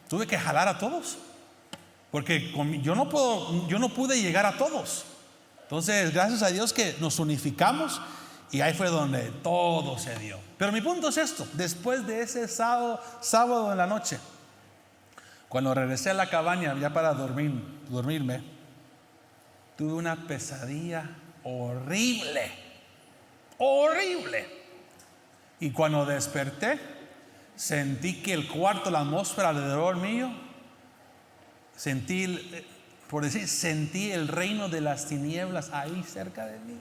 Tuve que jalar a todos, porque yo no pude llegar a todos. Entonces, gracias a Dios que nos unificamos y ahí fue donde todo se dio. Pero mi punto es esto: después de ese sábado en la noche, cuando regresé a la cabaña ya para dormirme, tuve una pesadilla horrible. Y cuando desperté, sentí que el cuarto, la atmósfera alrededor mío, sentí el reino de las tinieblas ahí cerca de mí.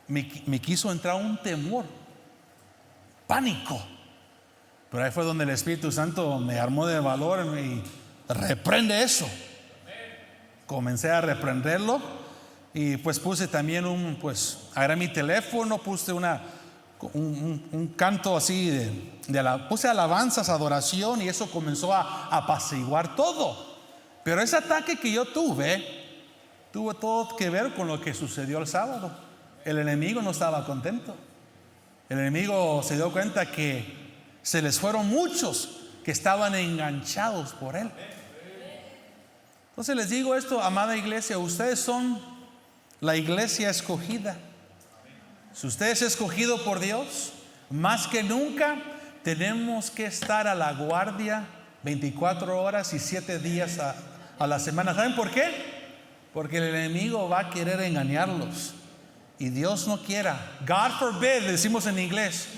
Me quiso entrar un temor, pánico. Pero ahí fue donde el Espíritu Santo me armó de valor y reprende eso. Comencé a reprenderlo y pues puse también agarré mi teléfono, puse un canto así puse alabanzas, adoración, y eso comenzó a apaciguar todo. Pero ese ataque que yo tuvo todo que ver con lo que sucedió el sábado. El enemigo no estaba contento. El enemigo se dio cuenta que se les fueron muchos que estaban enganchados por él. Entonces les digo esto, amada iglesia: ustedes son la iglesia escogida. Si usted es escogido por Dios, más que nunca tenemos que estar a la guardia 24 horas y 7 días a la semana. ¿Saben por qué? Porque el enemigo va a querer engañarlos. Y Dios no quiera, God forbid, decimos en inglés,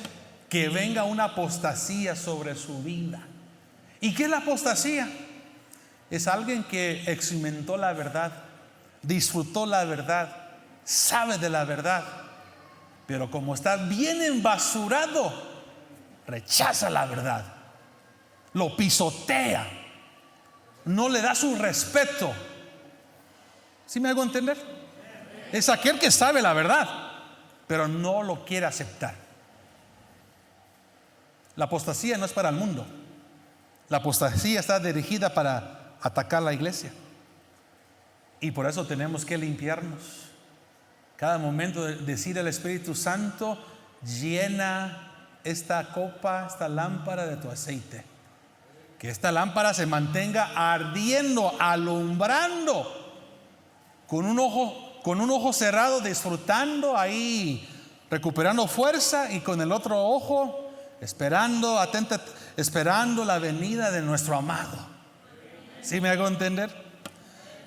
que venga una apostasía sobre su vida. ¿Y qué es la apostasía? Es alguien que experimentó la verdad, disfrutó la verdad, sabe de la verdad, pero como está bien embasurado, rechaza la verdad. lo pisotea, no le da su respeto. ¿Sí me hago entender? Es aquel que sabe la verdad, pero no lo quiere aceptar. La apostasía no es para el mundo. La apostasía está dirigida para atacar la iglesia. Y por eso tenemos que limpiarnos. Cada momento de decir al Espíritu Santo: llena esta copa, esta lámpara de tu aceite. Que esta lámpara se mantenga ardiendo, alumbrando, con un ojo cerrado, disfrutando ahí, recuperando fuerza, y con el otro ojo esperando, atenta, esperando la venida de nuestro amado. ¿Sí me hago entender?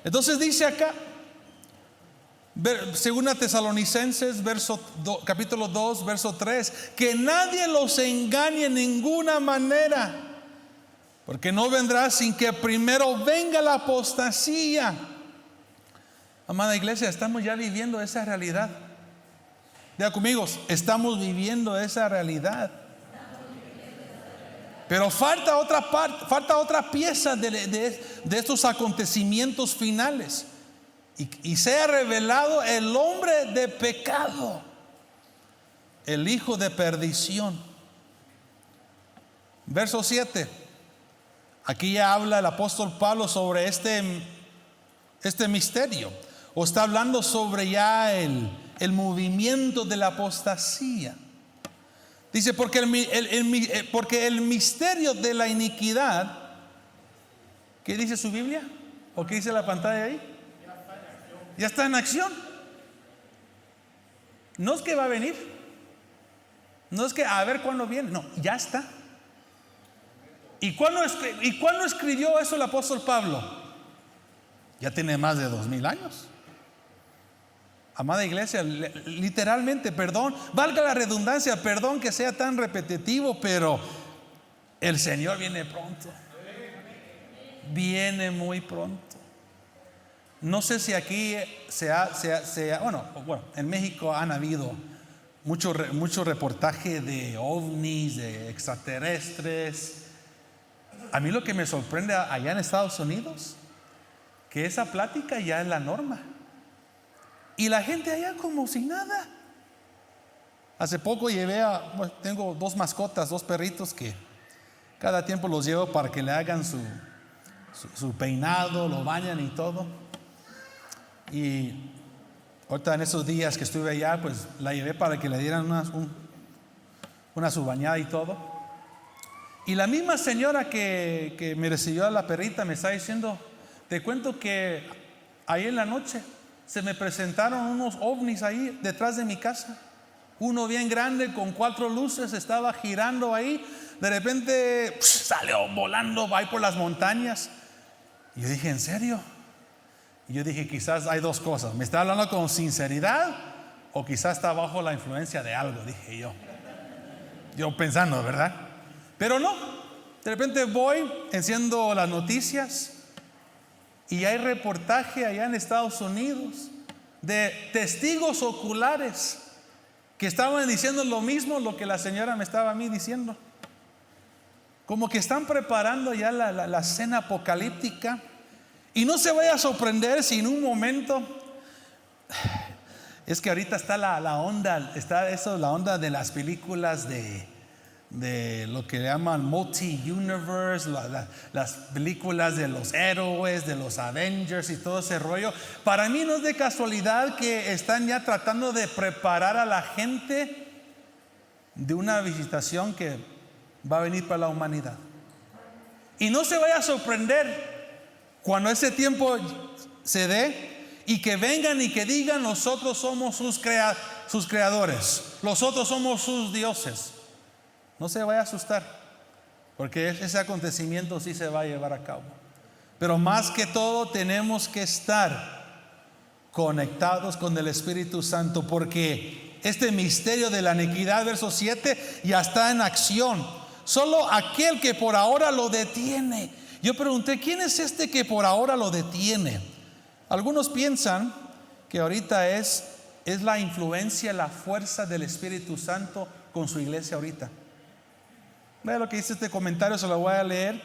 Entonces dice acá, segunda Tesalonicenses capítulo 2 verso 3, que nadie los engañe en ninguna manera, porque no vendrá sin que primero venga la apostasía. Amada iglesia, estamos ya viviendo esa realidad. Diga conmigo, estamos viviendo esa realidad. Pero falta otra parte, falta otra pieza de estos acontecimientos finales. Y se ha revelado el hombre de pecado, el hijo de perdición. Verso 7. Aquí ya habla el apóstol Pablo sobre este misterio. O está hablando sobre ya el movimiento de la apostasía. Dice, porque el misterio de la iniquidad, ¿qué dice su Biblia? ¿O qué dice la pantalla ahí? Ya está en acción. No es que va a venir, no es que a ver cuándo viene, no, ya está. ¿Y cuándo escribió eso el apóstol Pablo? Ya tiene más de 2000 años. Amada iglesia, literalmente, perdón, valga la redundancia, perdón que sea tan repetitivo, pero el Señor viene pronto. Viene muy pronto. No sé si aquí bueno, en México han habido mucho reportaje de ovnis, de extraterrestres. A mí lo que me sorprende allá en Estados Unidos, que esa plática ya es la norma. Y la gente allá como si nada. Hace poco tengo 2 mascotas, 2 perritos que cada tiempo los llevo para que le hagan su peinado, lo bañan y todo. Y ahorita en esos días que estuve allá, pues la llevé para que le dieran una su bañada y todo. Y la misma señora que me recibió a la perrita me está diciendo: te cuento que ahí en la noche se me presentaron unos ovnis ahí detrás de mi casa. Uno bien grande con 4 luces estaba girando ahí. De repente salió volando ahí por las montañas. Y yo dije: ¿en serio? Y yo dije: quizás hay 2 cosas. ¿Me está hablando con sinceridad o quizás está bajo la influencia de algo? Dije yo pensando, ¿verdad? Pero no. De repente voy, enciendo las noticias y hay reportaje allá en Estados Unidos de testigos oculares que estaban diciendo lo mismo lo que la señora me estaba a mí diciendo. Como que están preparando ya la cena apocalíptica. Y no se vaya a sorprender si en un momento, es que ahorita está la onda, la onda de las películas de lo que llaman multi-universe, las películas de los héroes, de los Avengers y todo ese rollo. Para mí no es de casualidad que están ya tratando de preparar a la gente de una visitación que va a venir para la humanidad. Y no se vaya a sorprender cuando ese tiempo se dé y que vengan y que digan: nosotros somos sus creadores, nosotros somos sus dioses. No se vaya a asustar, porque ese acontecimiento sí se va a llevar a cabo. Pero más que todo tenemos que estar conectados con el Espíritu Santo, porque este misterio de la iniquidad, verso 7, ya está en acción. Solo aquel que por ahora lo detiene. Yo pregunté: ¿quién es este que por ahora lo detiene? Algunos piensan que ahorita es la influencia, la fuerza del Espíritu Santo con su iglesia ahorita. Vea lo que dice este comentario, se lo voy a leer.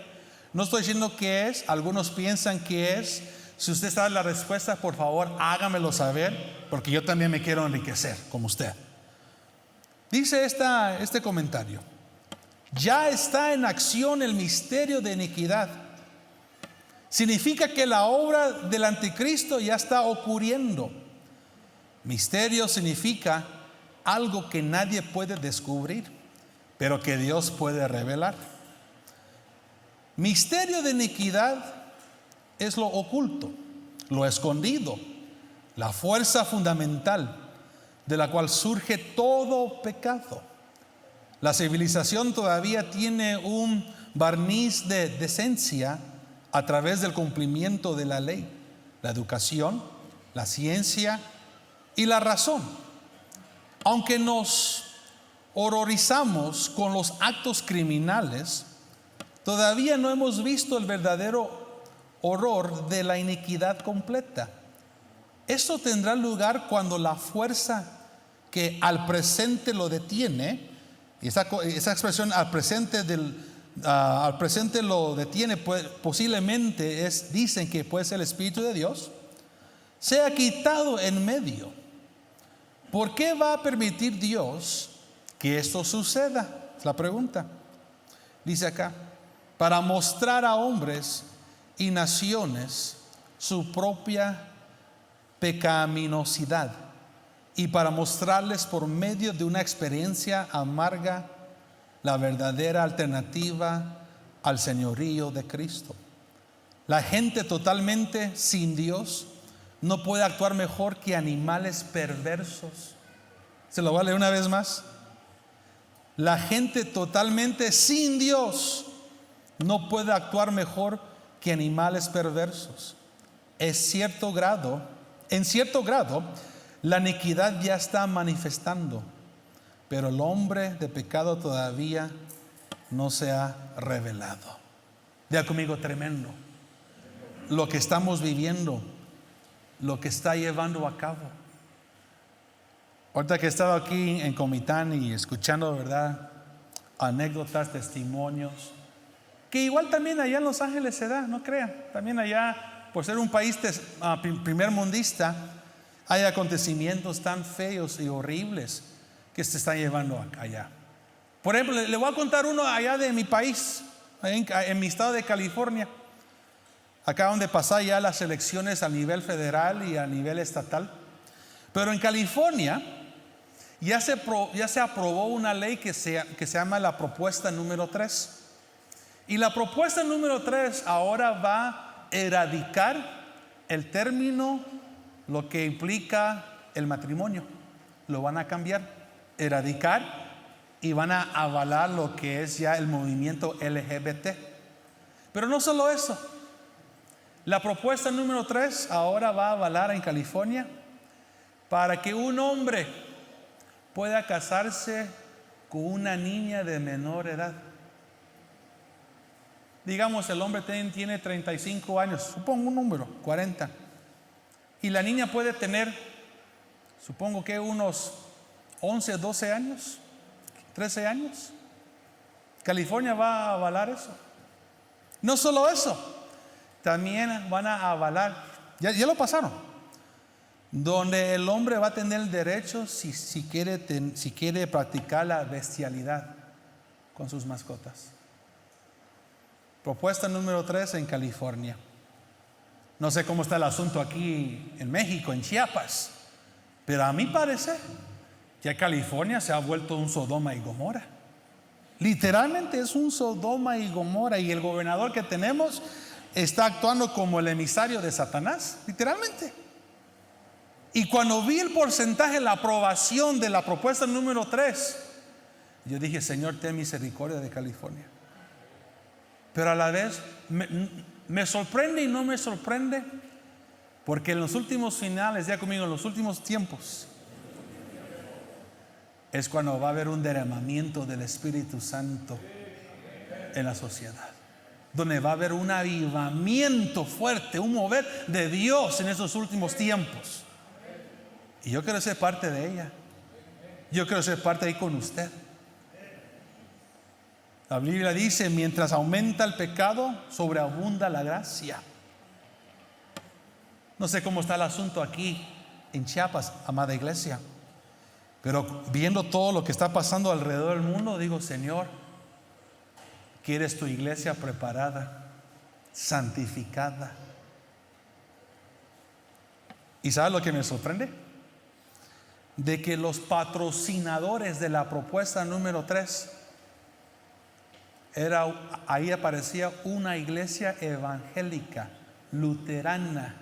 No estoy diciendo qué es, algunos piensan que es. Si usted sabe la respuesta, por favor, hágamelo saber, porque yo también me quiero enriquecer como usted. Dice este comentario: ya está en acción el misterio de iniquidad. Significa que la obra del anticristo ya está ocurriendo. Misterio significa algo que nadie puede descubrir, pero que Dios puede revelar. Misterio de iniquidad es lo oculto, lo escondido, la fuerza fundamental de la cual surge todo pecado. La civilización todavía tiene un barniz de decencia a través del cumplimiento de la ley, la educación, la ciencia y la razón. Aunque nos horrorizamos con los actos criminales, todavía no hemos visto el verdadero horror de la iniquidad completa. Esto tendrá lugar cuando la fuerza que al presente lo detiene, y esa expresión al presente lo detiene, pues, posiblemente dicen que puede ser el Espíritu de Dios, sea quitado en medio. ¿Por qué va a permitir Dios que esto suceda? Es la pregunta. Dice acá: para mostrar a hombres y naciones su propia pecaminosidad, y para mostrarles por medio de una experiencia amarga la verdadera alternativa al señorío de Cristo. La gente totalmente sin Dios no puede actuar mejor que animales perversos. Se lo voy a leer una vez más. La gente totalmente sin Dios no puede actuar mejor que animales perversos. En cierto grado, la iniquidad ya está manifestando, pero el hombre de pecado todavía no se ha revelado. Diga conmigo: tremendo lo que estamos viviendo, lo que está llevando a cabo. Ahorita que he estado aquí en Comitán y escuchando, ¿verdad?, anécdotas, testimonios, que igual también allá en Los Ángeles se da, no crean. También allá, por ser un país primer mundista, hay acontecimientos tan feos y horribles que se están llevando allá. Por ejemplo, le voy a contar uno allá de mi país, en mi estado de California. Acaban de pasar ya las elecciones a nivel federal y a nivel estatal. Pero en California ya se aprobó una ley que se llama la propuesta número 3. Y la propuesta número 3 ahora va a erradicar el término, lo que implica el matrimonio. Lo van a cambiar, erradicar, y van a avalar lo que es ya el movimiento LGBT. Pero no solo eso. La propuesta número 3 ahora va a avalar en California para que un hombre pueda casarse con una niña de menor edad. Digamos, el hombre tiene 35 años, supongo un número, 40. Y la niña puede tener, supongo que unos 11, 12 años, 13 años. California va a avalar eso. No solo eso, también van a avalar, ya lo pasaron, donde el hombre va a tener el derecho, si quiere practicar la bestialidad con sus mascotas. Propuesta número 3 en California. No sé cómo está el asunto aquí en México, en Chiapas, pero a mi parecer ya California se ha vuelto un Sodoma y Gomorra. Literalmente es un Sodoma y Gomorra, y el gobernador que tenemos está actuando como el emisario de Satanás, literalmente. Y cuando vi el porcentaje, la aprobación de la propuesta número 3, yo dije: Señor, ten misericordia de California. Pero a la vez me sorprende y no me sorprende, porque en los últimos finales, ya conmigo, en los últimos tiempos, es cuando va a haber un derramamiento del Espíritu Santo en la sociedad, donde va a haber un avivamiento fuerte, un mover de Dios en esos últimos tiempos. Y yo quiero ser parte de ella. Yo quiero ser parte ahí con usted. La Biblia dice, mientras aumenta el pecado, sobreabunda la gracia. No sé cómo está el asunto aquí en Chiapas, amada iglesia, pero viendo todo lo que está pasando alrededor del mundo, digo, Señor, ¿quieres tu iglesia preparada, santificada? ¿Y sabes lo que me sorprende? De que los patrocinadores de la propuesta número 3 ahí aparecía una iglesia evangélica luterana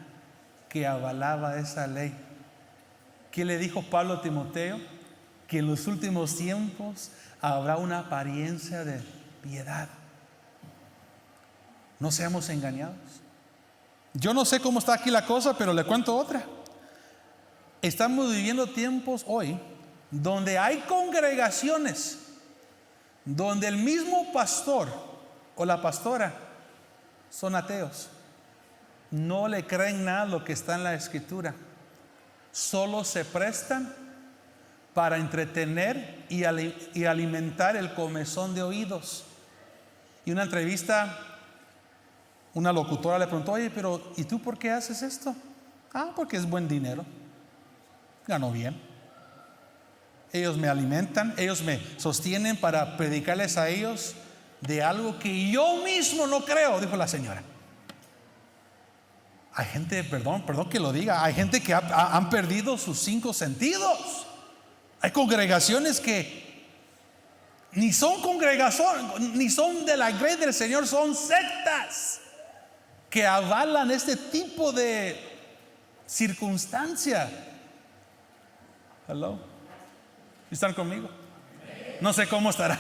que avalaba esa ley. ¿Qué le dijo Pablo a Timoteo? Que en los últimos tiempos habrá una apariencia de piedad. No seamos engañados. Yo no sé cómo está aquí la cosa, pero le cuento otra. Estamos viviendo tiempos hoy donde hay congregaciones donde el mismo pastor o la pastora son ateos. No le creen nada lo que está en la escritura. Solo se prestan para entretener y alimentar el comezón de oídos. Y una entrevista, una locutora le preguntó, oye, pero ¿y tú por qué haces esto? Porque es buen dinero, gano bien. Ellos me alimentan, ellos me sostienen para predicarles a ellos de algo que yo mismo no creo, dijo la señora. Hay gente, perdón que lo diga, hay gente que han perdido sus 5 sentidos. Hay congregaciones que ni son congregación, ni son de la grey del Señor, son sectas que avalan este tipo de circunstancia. Hello. ¿Están conmigo? No sé cómo estará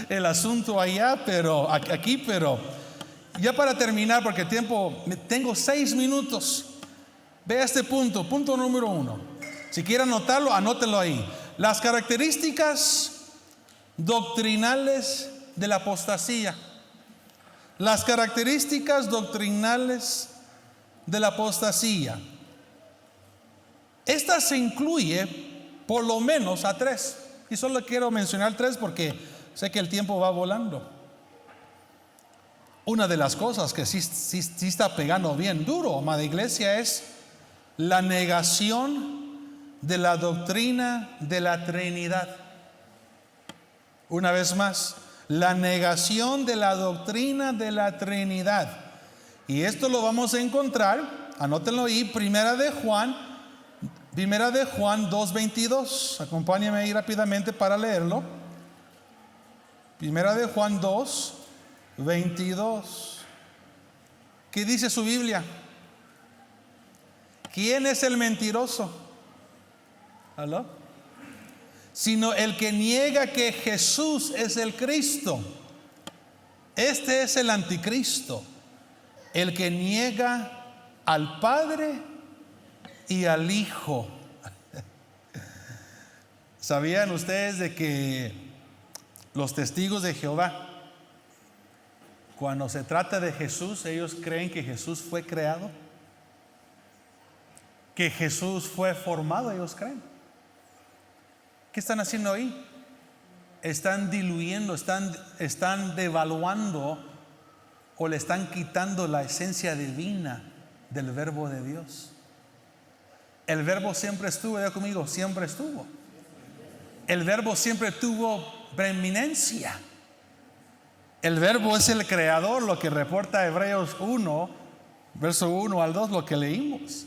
el asunto allá, pero aquí, pero ya para terminar, porque el tiempo, tengo 6 minutos. Vea este punto número 1. Si quiere anotarlo, anótenlo ahí. Las características doctrinales de la apostasía. Las características doctrinales de la apostasía. Esta se incluye por lo menos a 3. Y solo quiero mencionar 3 porque sé que el tiempo va volando. Una de las cosas que sí está pegando bien duro, amada iglesia, es la negación de la doctrina de la Trinidad. Una vez más, la negación de la doctrina de la Trinidad. Y esto lo vamos a encontrar, anótenlo ahí, Primera de Juan 2:22. Acompáñame ahí rápidamente para leerlo. Primera de Juan 2:22. ¿Qué dice su Biblia? ¿Quién es el mentiroso? ¿Aló? Sino el que niega que Jesús es el Cristo. Este es el anticristo, el que niega al Padre y al Hijo. ¿Sabían ustedes de que los testigos de Jehová, cuando se trata de Jesús, ellos creen que Jesús fue creado? Que Jesús fue formado, ellos creen. ¿Qué están haciendo ahí? Están diluyendo, están devaluando o le están quitando la esencia divina del verbo de Dios. El verbo siempre estuvo, diga conmigo, siempre estuvo. El verbo siempre tuvo preeminencia. El verbo es el creador, lo que reporta Hebreos 1, verso 1 al 2, lo que leímos.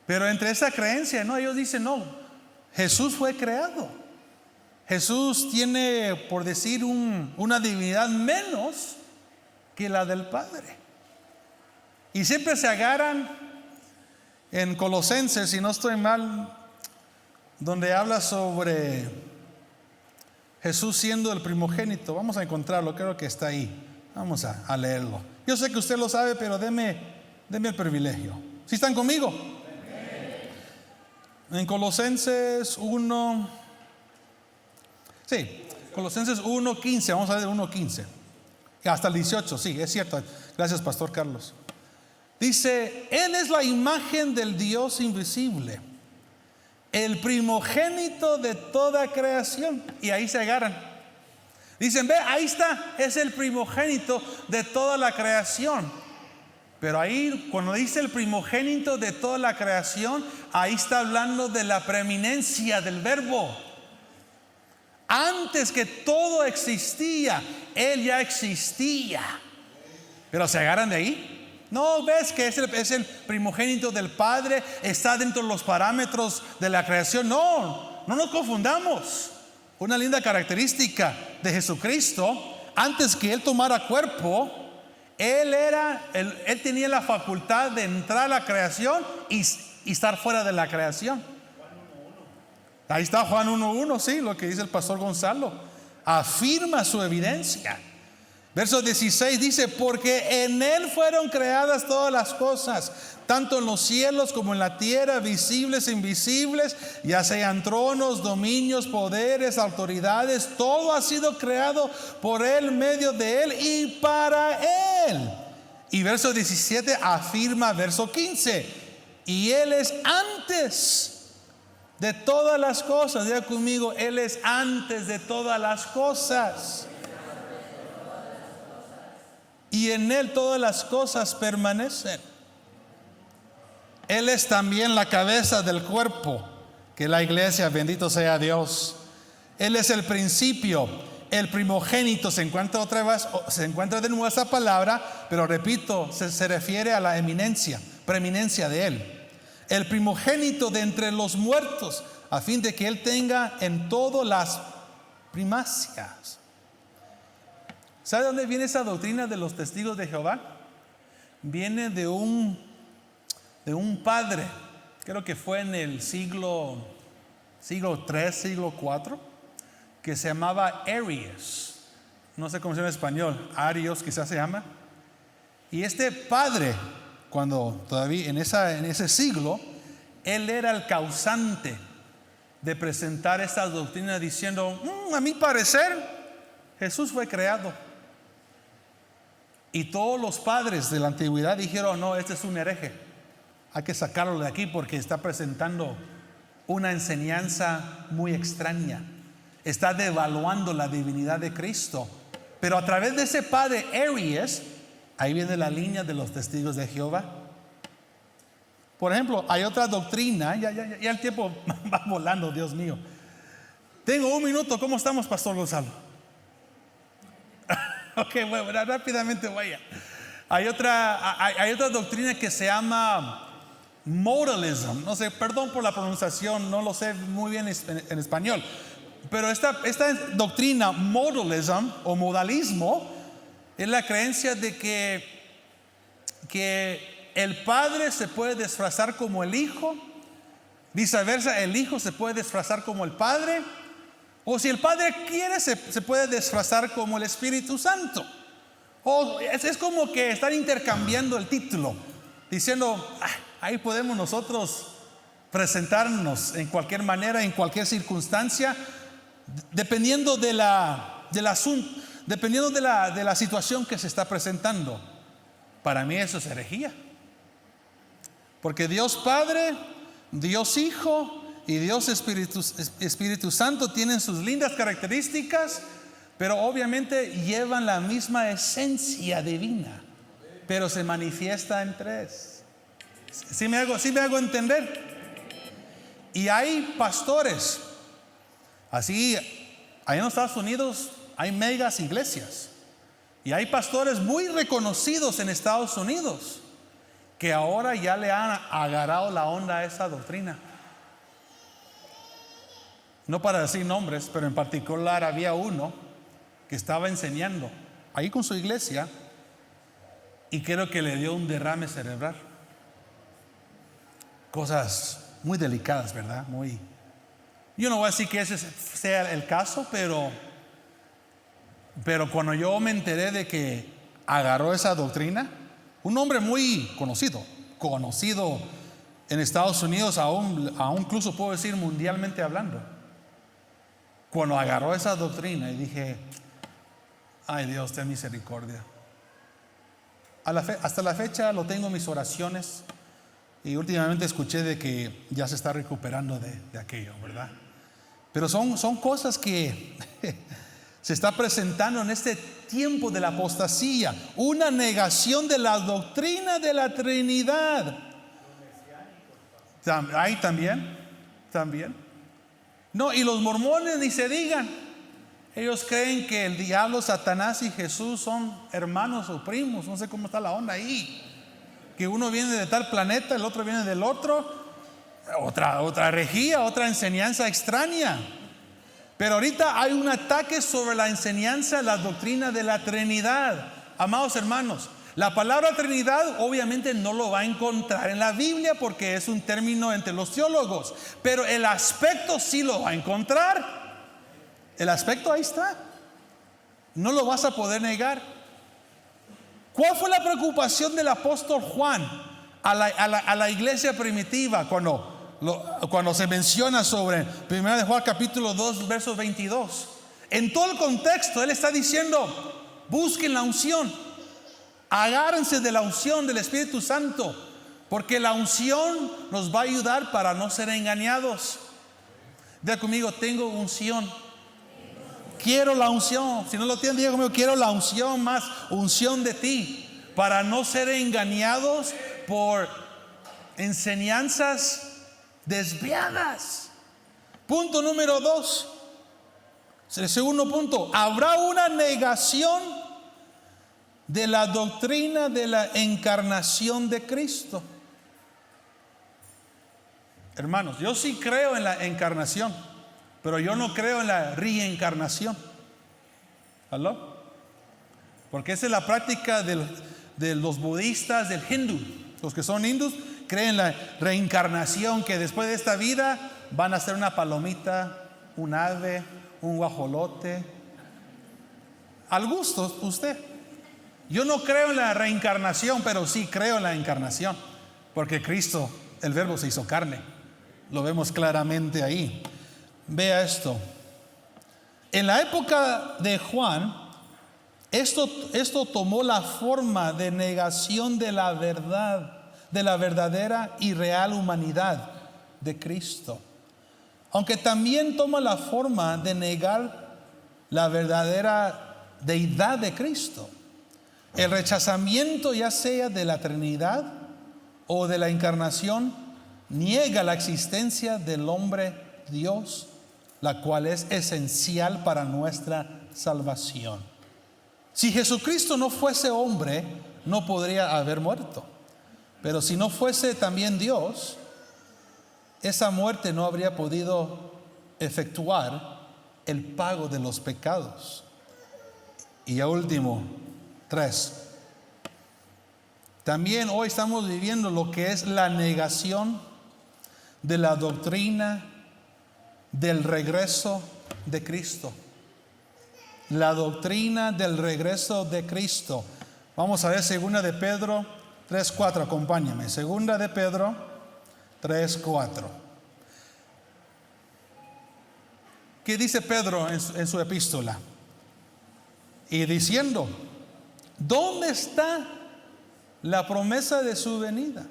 Pero entre esa creencia, ellos dicen, no, Jesús fue creado. Jesús tiene, por decir, una divinidad menos que la del Padre. Y siempre se agarran en Colosenses, si no estoy mal, donde habla sobre Jesús siendo el primogénito. Vamos a encontrarlo, creo que está ahí. Vamos a leerlo. Yo sé que usted lo sabe, pero deme el privilegio. ¿Sí están conmigo? En Colosenses 1, sí, Colosenses 1:15, vamos a ver 1:15 hasta el 18, sí, es cierto. Gracias, Pastor Carlos. Dice, Él es la imagen del Dios invisible, el primogénito de toda creación. Y ahí se agarran. Dicen, ve, ahí está, es el primogénito de toda la creación. Pero ahí, cuando dice el primogénito de toda la creación, ahí está hablando de la preeminencia del Verbo. Antes que todo existía, Él ya existía. Pero se agarran de ahí. No, ves que es el primogénito del Padre, está dentro de los parámetros de la creación. No nos confundamos. Una linda característica de Jesucristo, antes que Él tomara cuerpo, Él tenía la facultad de entrar a la creación y estar fuera de la creación. Ahí está Juan 1:1, sí, lo que dice el pastor Gonzalo. Afirma su evidencia. Verso 16 dice, porque en Él fueron creadas todas las cosas, tanto en los cielos como en la tierra, visibles e invisibles, ya sean tronos, dominios, poderes, autoridades, todo ha sido creado por Él, medio de Él y para Él. Y verso 17 afirma verso 15, y Él es antes de todas las cosas. Diga conmigo, Él es antes de todas las cosas. Y en Él todas las cosas permanecen. Él es también la cabeza del cuerpo, que es la iglesia, bendito sea Dios. Él es el principio, el primogénito. Se encuentra otra vez, se encuentra de nuevo esa palabra, pero repito, se refiere a la eminencia, preeminencia de Él. El primogénito de entre los muertos, a fin de que Él tenga en todo las primicias. ¿Sabe dónde viene esa doctrina de los testigos de Jehová? Viene de un padre, creo que fue en el siglo 3, siglo 4, que se llamaba Arius. No sé cómo se llama en español, Arius quizás se llama. Y este padre, cuando todavía en ese siglo, él era el causante de presentar esta doctrina diciendo, a mi parecer, Jesús fue creado. Y todos los padres de la antigüedad dijeron, no, este es un hereje, hay que sacarlo de aquí porque está presentando una enseñanza muy extraña, está devaluando la divinidad de Cristo. Pero a través de ese padre Arius, ahí viene la línea de los testigos de Jehová. Por ejemplo, hay otra doctrina, ya el tiempo va volando, Dios mío. Tengo un minuto, ¿cómo estamos, pastor Gonzalo? Ok, bueno, rápidamente vaya. Hay otra doctrina que se llama modalism. No sé, perdón por la pronunciación, no lo sé muy bien en español. Pero esta doctrina, modalism o modalismo, es la creencia de que el padre se puede disfrazar como el hijo, viceversa, el hijo se puede disfrazar como el padre. O si el Padre quiere, se puede disfrazar como el Espíritu Santo. O es como que están intercambiando el título, diciendo, ahí podemos nosotros presentarnos en cualquier manera, en cualquier circunstancia, dependiendo del asunto, dependiendo de la situación que se está presentando. Para mí eso es herejía. Porque Dios Padre, Dios Hijo y Dios Espíritu Santo tienen sus lindas características, pero obviamente llevan la misma esencia divina, pero se manifiesta en tres. ¿Sí me hago entender? Y hay pastores, así, ahí en los Estados Unidos hay megas iglesias, y hay pastores muy reconocidos en Estados Unidos que ahora ya le han agarrado la onda a esa doctrina. No para decir nombres, pero en particular había uno que estaba enseñando ahí con su iglesia y creo que le dio un derrame cerebral. Cosas muy delicadas, ¿verdad? Yo no voy a decir que ese sea el caso, pero cuando yo me enteré de que agarró esa doctrina, un hombre muy conocido en Estados Unidos, aún incluso puedo decir mundialmente hablando, cuando agarró esa doctrina y dije, ay Dios, ten misericordia. Hasta la fecha lo tengo en mis oraciones y últimamente escuché de que ya se está recuperando de aquello, ¿verdad? Pero son cosas que se está presentando en este tiempo de la apostasía, una negación de la doctrina de la Trinidad. Ahí también. No, y los mormones ni se digan. Ellos creen que el diablo, Satanás y Jesús son hermanos o primos. No sé cómo está la onda ahí. Que uno viene de tal planeta, el otro viene del otro. Otra regía, otra enseñanza extraña. Pero ahorita hay un ataque sobre la enseñanza, la doctrina de la Trinidad. Amados hermanos, la palabra Trinidad obviamente no lo va a encontrar en la Biblia porque es un término entre los teólogos, pero el aspecto sí lo va a encontrar. El aspecto ahí está. No lo vas a poder negar. ¿Cuál fue la preocupación del apóstol Juan a la iglesia primitiva cuando se menciona sobre 1 de Juan capítulo 2 verso 22? En todo el contexto él está diciendo: busquen la unción, agárrense de la unción del Espíritu Santo, porque la unción nos va a ayudar para no ser engañados. Diga conmigo: tengo unción. Quiero la unción. Si no lo tienen, diga conmigo: quiero la unción, más unción de ti, para no ser engañados por enseñanzas desviadas. Punto número 2. El segundo punto: habrá una negación de la doctrina de la encarnación de Cristo. Hermanos, yo sí creo en la encarnación, pero yo no creo en la reencarnación. ¿Aló? Porque esa es la práctica de los budistas, del hindú. Los que son hindús creen en la reencarnación, que después de esta vida van a ser una palomita, un ave, un guajolote. Al gusto usted. Yo no creo en la reencarnación, pero sí creo en la encarnación, porque Cristo, el Verbo, se hizo carne. Lo vemos claramente ahí. Vea esto. En la época de Juan, esto tomó la forma de negación de la verdad, de la verdadera y real humanidad de Cristo, aunque también toma la forma de negar la verdadera deidad de Cristo. El rechazamiento, ya sea de la Trinidad o de la encarnación, niega la existencia del hombre Dios, la cual es esencial para nuestra salvación. Si Jesucristo no fuese hombre, no podría haber muerto. Pero si no fuese también Dios, esa muerte no habría podido efectuar el pago de los pecados. Y a último, 3. También hoy estamos viviendo lo que es la negación de la doctrina del regreso de Cristo. La doctrina del regreso de Cristo. Vamos a ver 2 de Pedro 3:4, acompáñame. 2 de Pedro 3:4. ¿Qué dice Pedro en su epístola? Y diciendo: ¿dónde está la promesa de su venida?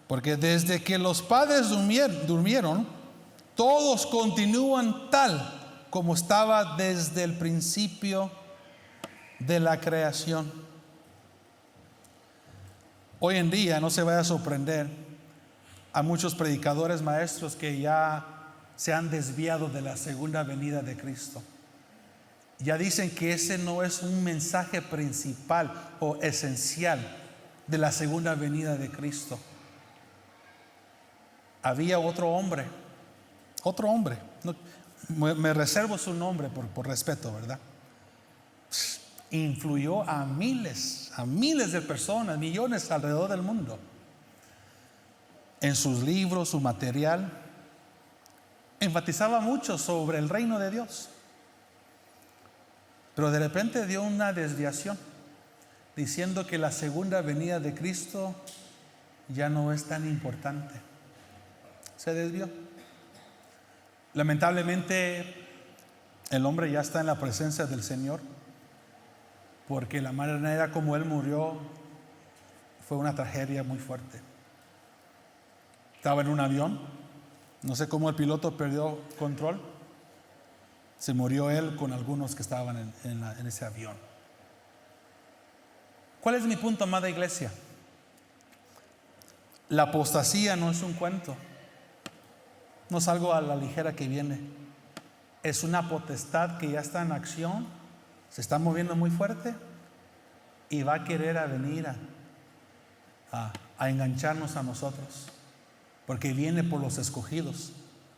Porque desde que los padres durmieron, todos continúan tal como estaba desde el principio de la creación. Hoy en día, no se vaya a sorprender, a muchos predicadores maestros que ya se han desviado de la segunda venida de Cristo. Ya dicen que ese no es un mensaje principal o esencial de la segunda venida de Cristo. Había otro hombre, no, me reservo su nombre por respeto, ¿verdad? Influyó a miles de personas, millones alrededor del mundo. En sus libros, su material, enfatizaba mucho sobre el reino de Dios. Pero de repente dio una desviación, diciendo que la segunda venida de Cristo ya no es tan importante. Se desvió. Lamentablemente, el hombre ya está en la presencia del Señor, porque la manera como él murió fue una tragedia muy fuerte. Estaba en un avión, no sé cómo el piloto perdió control Se murió él con algunos que estaban en ese avión. ¿Cuál es mi punto, amada iglesia? La apostasía no es un cuento, no es algo a la ligera que viene. Es una potestad que ya está en acción, se está moviendo muy fuerte y va a querer venir a engancharnos a nosotros, porque viene por los escogidos.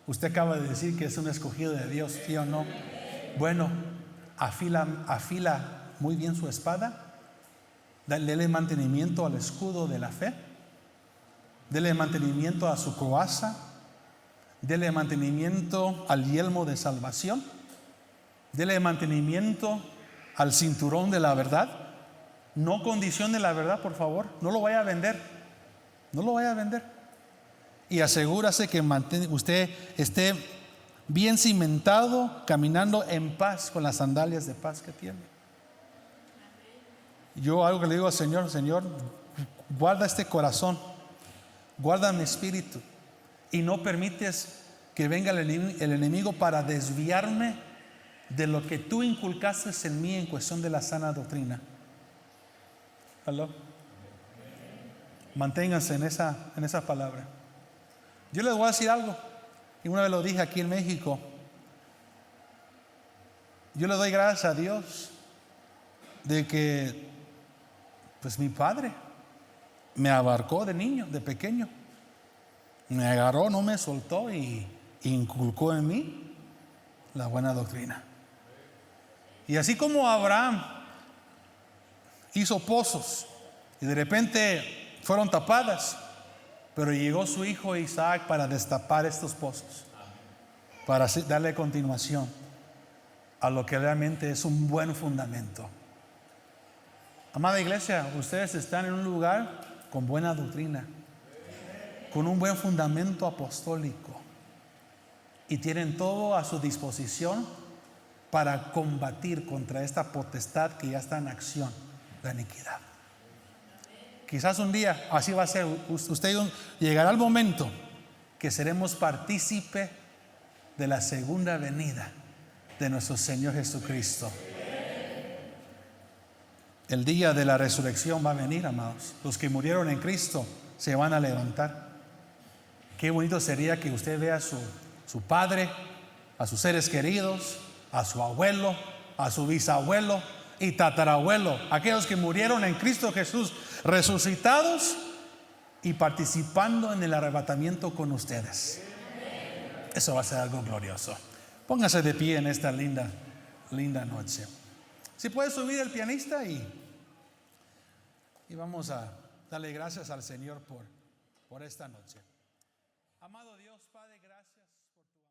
Usted acaba de decir que es un escogido de Dios, ¿sí o no? Bueno, afila muy bien su espada, dele mantenimiento al escudo de la fe, dele mantenimiento a su coraza, dele mantenimiento al yelmo de salvación, dele mantenimiento al cinturón de la verdad. No condicione la verdad, por favor, no lo vaya a vender, no lo vaya a vender. Y asegúrase que usted esté bien cimentado, caminando en paz con las sandalias de paz que tiene. Yo algo que le digo al Señor: Señor, guarda este corazón, guarda mi espíritu, y no permites que venga el enemigo para desviarme de lo que tú inculcaste en mí en cuestión de la sana doctrina. ¿Aló? Manténganse en esa palabra. Yo les voy a decir algo, y una vez lo dije aquí en México. Yo le doy gracias a Dios de que pues mi padre me abarcó de niño, de pequeño, me agarró, no me soltó y inculcó en mí la buena doctrina. Y así como Abraham hizo pozos y de repente fueron tapadas, pero llegó su hijo Isaac para destapar estos pozos, para darle continuación a lo que realmente es un buen fundamento. Amada iglesia, ustedes están en un lugar con buena doctrina, con un buen fundamento apostólico, y tienen todo a su disposición para combatir contra esta potestad que ya está en acción, la iniquidad. Quizás un día así va a ser. Usted llegará el momento que seremos partícipe de la segunda venida de nuestro Señor Jesucristo. El día de la resurrección va a venir, amados. Los que murieron en Cristo se van a levantar. Qué bonito sería que usted vea a su padre, a sus seres queridos, a su abuelo, a su bisabuelo y tatarabuelo, aquellos que murieron en Cristo Jesús, resucitados y participando en el arrebatamiento con ustedes. Eso va a ser algo glorioso. Póngase de pie en esta linda noche. Si puede subir el pianista y vamos a darle gracias al Señor por esta noche. Amado Dios, Padre, gracias por tu